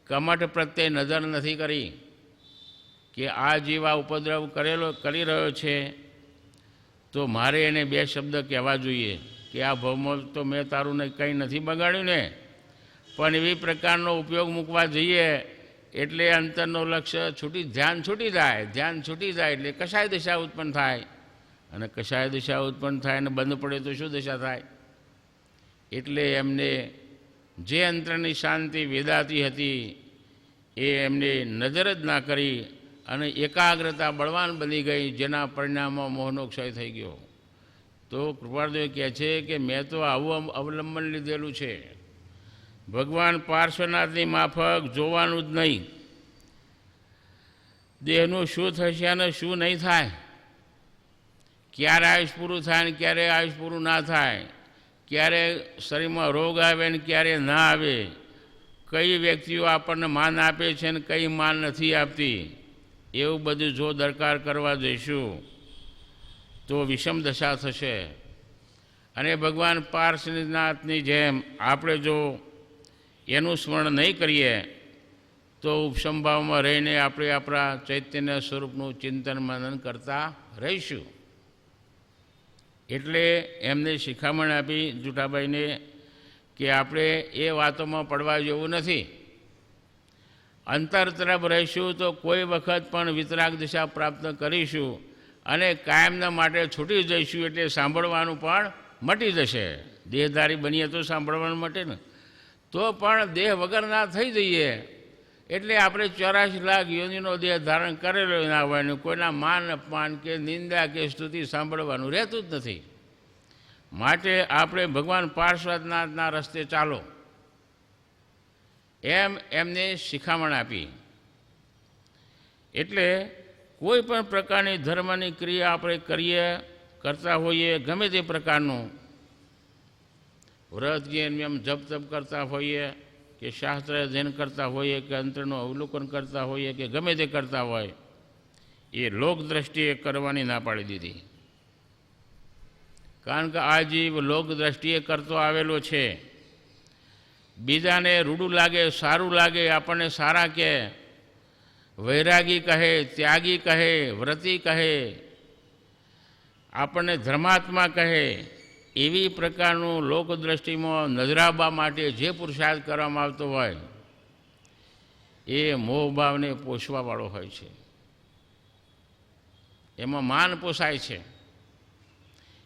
કમઠ પ્રત્યે નજર નથી કરી કે આ જેવા ઉપદ્રવ કરી રહ્યો છે તો મારે એને બે શબ્દ કહેવા જોઈએ કે આ ભાવમાં તો મેં તારું કંઈ નથી બગાડ્યું ને, પણ એવી પ્રકારનો ઉપયોગ મૂકવા જઈએ એટલે અંતરનો લક્ષ્ય ધ્યાન છૂટી જાય એટલે કશાય દશા ઉત્પન્ન થાય. અને કશાય દશા ઉત્પન્ન થાય અને બંધ પડે તો શું દશા થાય? એટલે એમને જે અંતરની શાંતિ વેદાતી હતી એ એમને નજર જ ના કરી અને એકાગ્રતા બળવાન બની ગઈ, જેના પરિણામમાં મોહનો ક્ષય થઈ ગયો. તો કૃપાળદેવ કહે છે કે મેં તો આવું અવલંબન લીધેલું છે. ભગવાન પાર્શ્વનાથની માફક જોવાનું જ નહીં, દેહનું શું થશે અને શું નહીં થાય, ક્યારે આયુષ પૂરું થાય ને ક્યારે આયુષ પૂરું ના થાય, ક્યારે શરીરમાં રોગ આવે ને ક્યારે ના આવે, કઈ વ્યક્તિઓ આપણને માન આપે છે ને કઈ માન નથી આપતી, એવું બધું જો દરકાર કરવા જઈશું તો વિષમ દશા થશે. અને ભગવાન પાર્શ્વનાથની જેમ આપણે જો એનું સ્મરણ નહીં કરીએ તો ઉપસંભાવમાં રહીને આપણે આપણા ચૈતન્ય સ્વરૂપનું ચિંતન મનન કરતા રહીશું. એટલે એમને શિખામણ આપી જુઠાભાઈને કે આપણે એ વાતોમાં પડવા જેવું નથી. અંતર તરફ રહીશું તો કોઈ વખત પણ વિતરાગ દિશા પ્રાપ્ત કરીશું અને કાયમના માટે છૂટી જઈશું. એટલે સાંભળવાનું પણ મટી જશે. દેહધારી બનીએ તો સાંભળવાનું મટે ને, તો પણ દેહ વગરના થઈ જઈએ એટલે આપણે 84 લાખ યોનિનો દેહ ધારણ કરેલો ના હોય ને કોઈના માન અપમાન કે નિંદા કે સ્તુતિ સાંભળવાનું રહેતું જ નથી. માટે આપણે ભગવાન પાર્શ્વનાથના રસ્તે ચાલો એમ એમને શિખામણ આપી. એટલે કોઈ પણ પ્રકારની ધર્મની ક્રિયા આપણે કરતા હોઈએ, ગમે તે પ્રકારનું વ્રત કે નિયમ જપ તપ કરતા હોઈએ કે શાસ્ત્ર અધ્યયન કરતા હોઈએ કે અંતરનું અવલોકન કરતા હોઈએ કે ગમે તે કરતા હોય, એ લોક દ્રષ્ટિએ કરવાની ના પાડી દીધી. કારણ કે આ જીવ લોક દ્રષ્ટિએ કરતો આવેલો છે. બીજાને રૂડું લાગે, સારું લાગે, આપણને સારા કહે, વૈરાગી કહે, ત્યાગી કહે, વ્રતી કહે, આપણને ધર્માત્મા કહે, એવી પ્રકારનું લોકદ્રષ્ટિમાં નજરાવવા માટે જે પુરુષાર્થ કરવામાં આવતો હોય એ મોહભાવને પોષવાવાળો હોય છે. એમાં માન પોસાય છે,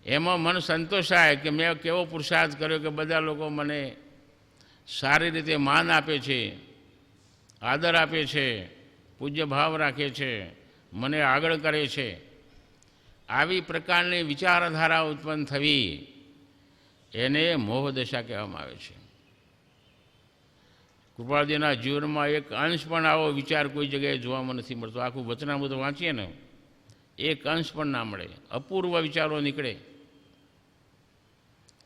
એમાં મન સંતોષાય કે મેં કેવો પુરુષાર્થ કર્યો કે બધા લોકો મને સારી રીતે માન આપે છે, આદર આપે છે, પૂજ્ય ભાવ રાખે છે, મને આગળ કરે છે. આવી પ્રકારની વિચારધારા ઉત્પન્ન થવી એને મોહદશા કહેવામાં આવે છે. કૃપાળજીના જીવનમાં એક અંશ પણ આવો વિચાર કોઈ જગ્યાએ જોવામાં નથી મળતો. આખું વચનામૃત વાંચીએ ને એક અંશ પણ ના મળે. અપૂર્વ વિચારો નીકળે.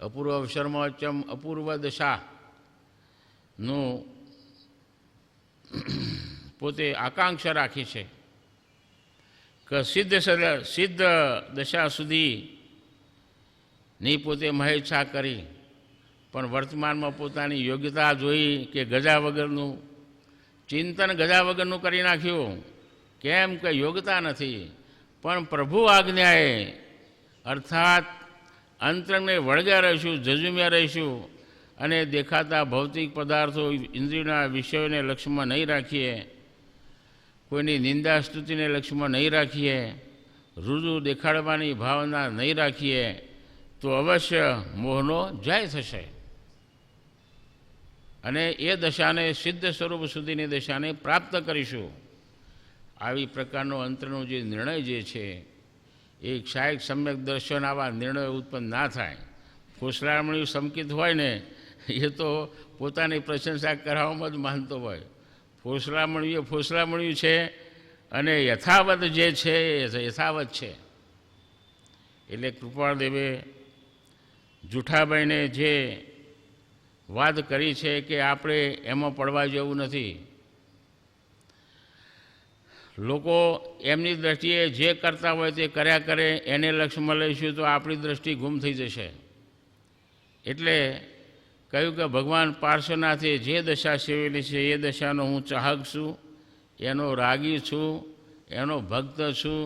અપૂર્વ અવસરમાં અપૂર્વ દશાનું પોતે આકાંક્ષા રાખી છે કે સિદ્ધ દશા સુધીની પોતે મહેચ્છા કરી, પણ વર્તમાનમાં પોતાની યોગ્યતા જોઈ કે ગજા વગરનું ચિંતન ગજા વગરનું કરી નાખ્યું. કેમ કે યોગ્યતા નથી, પણ પ્રભુ આજ્ઞાએ અર્થાત અંતરંગને વળગ્યા રહીશું, ઝઝુમ્યા રહીશું અને દેખાતા ભૌતિક પદાર્થો ઇન્દ્રિયોના વિષયોને લક્ષ્યમાં નહીં રાખીએ, કોઈની નિંદા સ્તુતિને લક્ષ્યમાં નહીં રાખીએ, રુજુ દેખાડવાની ભાવના નહીં રાખીએ તો અવશ્ય મોહનો જય થશે અને એ દશાને સિદ્ધ સ્વરૂપ સુધીની દશાને પ્રાપ્ત કરીશું. આવી પ્રકારનો અંતરનો જે નિર્ણય જે છે એ ક્ષાયક સમ્યક દર્શન આવા નિર્ણયો ઉત્પન્ન ના થાય. ફોસલામણિયું સંકિત હોય ને એ તો પોતાની પ્રશંસા કરાવવામાં જ માનતો હોય. ફોસલામણિયું છે અને યથાવત જે છે એ યથાવત છે. એટલે કૃપાળદેવે જૂઠાબાઈને જે વાત કરી છે કે આપણે એમાં પડવા જેવું નથી. લોકો એમની દૃષ્ટિએ જે કરતા હોય તે કર્યા કરે, એને લક્ષ્યમાં લઈશું તો આપણી દૃષ્ટિ ગુમ થઈ જશે. એટલે કહ્યું કે ભગવાન પાર્શ્વનાથે જે દશા સેવેલી છે એ દશાનો હું ચાહક છું, એનો રાગી છું, એનો ભક્ત છું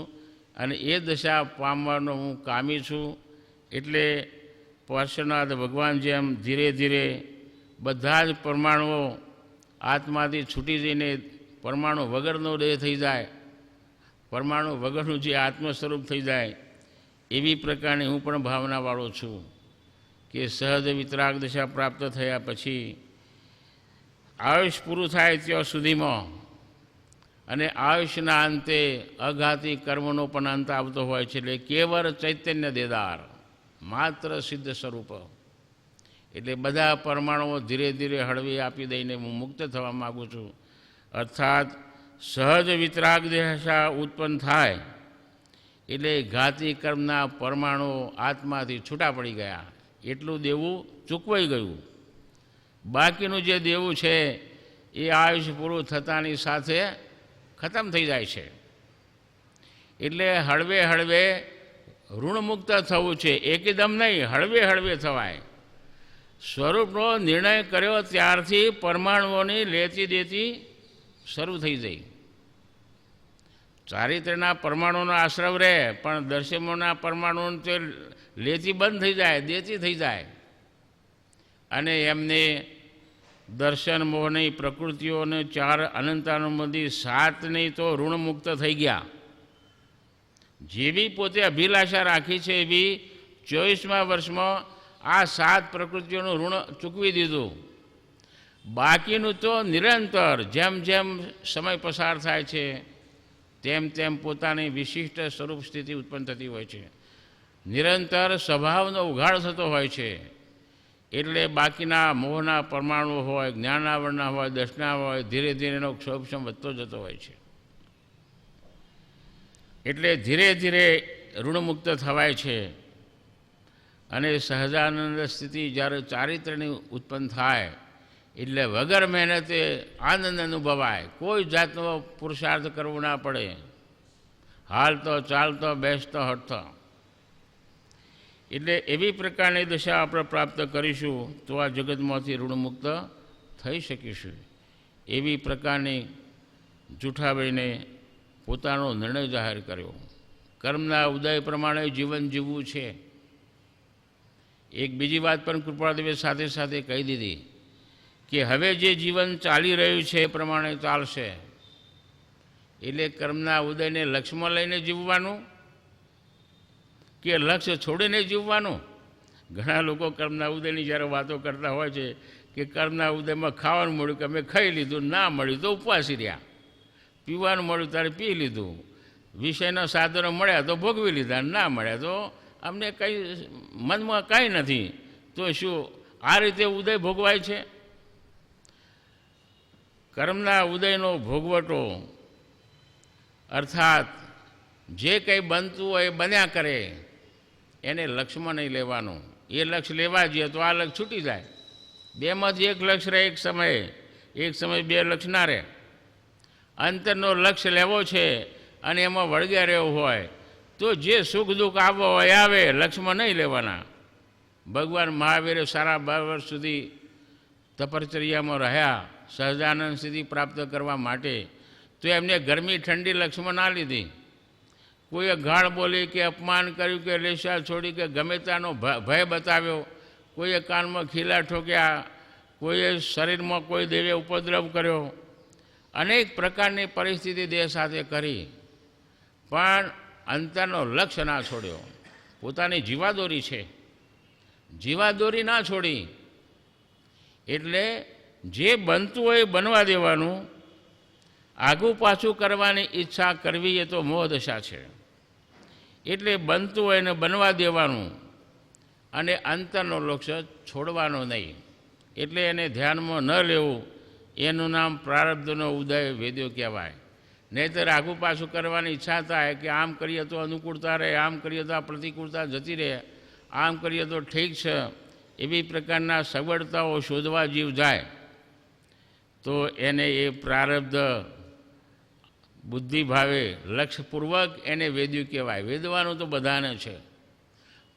અને એ દશા પામવાનો હું કામી છું. એટલે પાર્શ્વનાથ ભગવાન જેમ ધીરે ધીરે બધા જ પરમાણુઓ આત્માથી છૂટી જઈને પરમાણુ વગરનો દેહ થઈ જાય, પરમાણુ વગરનું જે આત્મ સ્વરૂપ થઈ જાય, એવી પ્રકારની હું પણ ભાવનાવાળો છું કે સહજ વિતરાગ દશા પ્રાપ્ત થયા પછી આયુષ પૂરું થાય ત્યાં સુધીમાં અને આયુષના અંતે અઘાતી કર્મનો પણ અંત આવતો હોય છે. એટલે કેવળ ચૈતન્ય દેદાર માત્ર સિદ્ધ સ્વરૂપ. એટલે બધા પરમાણુઓ ધીરે ધીરે હળવી આપી દઈને હું મુક્ત થવા માગું છું. અર્થાત સહજ વિતરાગ દશા ઉત્પન્ન થાય એટલે ઘાતી કર્મના પરમાણુઓ આત્માથી છૂટા પડી ગયા, એટલું દેવું ચૂકવાઈ ગયું. બાકીનું જે દેવું છે એ આયુષ્ય પૂરું થતાની સાથે ખતમ થઈ જાય છે. એટલે હળવે હળવે ઋણમુક્ત થવું છે, એકદમ નહીં, હળવે હળવે થવાય. સ્વરૂપનો નિર્ણય કર્યો ત્યારથી પરમાણુઓની લેતી દેતી શરૂ થઈ જાય. ચારિત્ર્યના પરમાણુનો આશ્રવ રહે પણ દર્શનોના પરમાણુઓને તે લેતી બંધ થઈ જાય, દેતી થઈ જાય અને એમને દર્શન મોહની પ્રકૃતિઓને 4 અનંતાનુમતિ 7ની તો ઋણમુક્ત થઈ ગયા. જેવી પોતે અભિલાષા રાખી છે એવી 24મા વર્ષમાં આ 7 પ્રકૃતિઓનું ઋણ ચૂકવી દીધું. બાકીનું તો નિરંતર જેમ જેમ સમય પસાર થાય છે તેમ તેમ પોતાની વિશિષ્ટ સ્વરૂપ સ્થિતિ ઉત્પન્ન થતી હોય છે. નિરંતર સ્વભાવનો ઉઘાડ થતો હોય છે. એટલે બાકીના મોહના પરમાણુ હોય, જ્ઞાનાવરણના હોય, દર્શના હોય, ધીરે ધીરે એનો ક્ષોભક્ષમ વધતો જતો હોય છે. એટલે ધીરે ધીરે ઋણમુક્ત થવાય છે અને સહજાનંદ સ્થિતિ જ્યારે ચારિત્ર્યની ઉત્પન્ન થાય એટલે વગર મહેનતે આનંદ અનુભવાય. કોઈ જાતનો પુરુષાર્થ કરવો ના પડે. હાલતો ચાલતો બેસતો હટતો. એટલે એવી પ્રકારની દશા આપણે પ્રાપ્ત કરીશું તો આ જગતમાંથી ઋણમુક્ત થઈ શકીશું. એવી પ્રકારની જૂઠાબાઈને પોતાનો નિર્ણય જાહેર કર્યો. કર્મના ઉદય પ્રમાણે જીવન જીવવું છે. એક બીજી વાત પણ કૃપાળદેવે સાથે સાથે કહી દીધી કે હવે જે જીવન ચાલી રહ્યું છે એ પ્રમાણે ચાલશે. એટલે કર્મના ઉદયને લક્ષ્યમાં લઈને જીવવાનું કે લક્ષ્ય છોડીને જીવવાનું. ઘણા લોકો કર્મના ઉદયની જ્યારે વાતો કરતા હોય છે કે કર્મના ઉદયમાં ખાવાનું મળ્યું કે અમે ખાઈ લીધું, ના મળ્યું તો ઉપવાસી રહ્યા, પીવાનું મળ્યું ત્યારે પી લીધું, વિષયના સાધનો મળ્યા તો ભોગવી લીધા, ના મળ્યા તો અમને કંઈ મનમાં કાંઈ નથી. તો શું આ રીતે ઉદય ભોગવાય છે? કર્મના ઉદયનો ભોગવટો અર્થાત જે કંઈ બનતું હોય એ બન્યા કરે, એને લક્ષ્યમાં નહીં લેવાનું. એ લક્ષ્ય લેવા જઈએ તો આ લક્ષ્ય છૂટી જાય. બેમાંથી એક લક્ષ્ય રહે એક સમય બે લક્ષ્ય ના રહે. અંતરનો લક્ષ્ય લેવો છે અને એમાં વળગ્યા રહેવું હોય તો જે સુખ દુઃખ આવવો હોય આવે, લક્ષ્યમાં નહીં લેવાના. ભગવાન મહાવીરે સારા 12 વર્ષ સુધી તપશ્ચર્યામાં રહ્યા સહજાનંદ સ્થિતિ પ્રાપ્ત કરવા માટે. તો એમને ગરમી ઠંડી લક્ષ્યમાં ના લીધી. કોઈએ ગાળ બોલી કે અપમાન કર્યું કે લેશા છોડી કે ગમે ત્યાંનો ભય બતાવ્યો, કોઈએ કાનમાં ખીલા ઠોક્યા, કોઈએ શરીરમાં કોઈ દેવે ઉપદ્રવ કર્યો, અનેક પ્રકારની પરિસ્થિતિ દેહ સાથે કરી, પણ અંતરનો લક્ષ્ય ના છોડ્યો. પોતાની જીવાદોરી છે, જીવાદોરી ના છોડી. એટલે જે બનતું હોય બનવા દેવાનું. આગું પાછું કરવાની ઈચ્છા કરવી એ તો મોહદશા છે. એટલે બનતું હોય એને બનવા દેવાનું અને અંતરનો લક્ષ્ય છોડવાનો નહીં. એટલે એને ધ્યાનમાં ન લેવું. એનું નામ પ્રારબ્ધનો ઉદય વેદ્યો કહેવાય. નહીંતર આગું પાછું કરવાની ઈચ્છા થાય કે આમ કરીએ તો અનુકૂળતા રહે, આમ કરીએ તો આ પ્રતિકૂળતા જતી રહે, આમ કરીએ તો ઠીક છે, એવી પ્રકારના સગવડતાઓ શોધવા જીવ જાય તો એને એ પ્રારબ્ધ બુદ્ધિભાવે લક્ષ્યપૂર્વક એને વેદ્યું કહેવાય. વેદવાનું તો બધાને છે.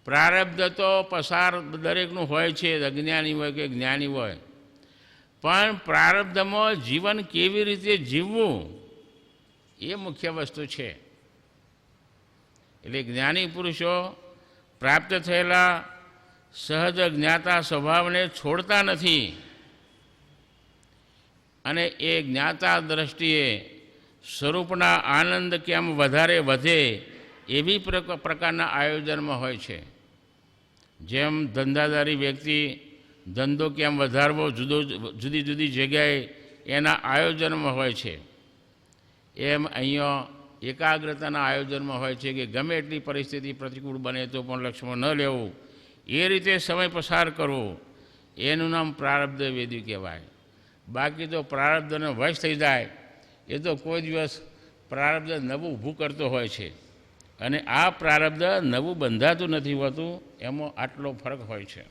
પ્રારબ્ધ તો પસાર દરેકનું હોય છે, અજ્ઞાની હોય કે જ્ઞાની હોય, પણ પ્રારબ્ધમાં જીવન કેવી રીતે જીવવું એ મુખ્ય વસ્તુ છે. એટલે જ્ઞાની પુરુષો પ્રાપ્ત થયેલા સહજ જ્ઞાતા સ્વભાવને છોડતા નથી અને એ જ્ઞાતા દ્રષ્ટિએ સ્વરૂપના આનંદ કેમ વધારે વધે એવી પ્રકારના આયોજનમાં હોય છે. જેમ ધંધાદારી વ્યક્તિ ધંધો કેમ વધારવો જુદી જુદી જગ્યાએ એના આયોજનમાં હોય છે, એમ અહીંયા એકાગ્રતાના આયોજનમાં હોય છે કે ગમે એટલી પરિસ્થિતિ પ્રતિકૂળ બને તો પણ લક્ષ્યમાં ન લેવું, એ રીતે સમય પસાર કરવો, એનું નામ પ્રારબ્ધ વેદ્યું કહેવાય. બાકી તો પ્રારબ્ધનો વશ થઈ જાય એ તો કોઈ દિવસ પ્રારબ્ધ નવું ઊભું કરતો હોય છે અને આ પ્રારબ્ધ નવું બંધાતું નથી હોતું. એમાં આટલો ફરક હોય છે.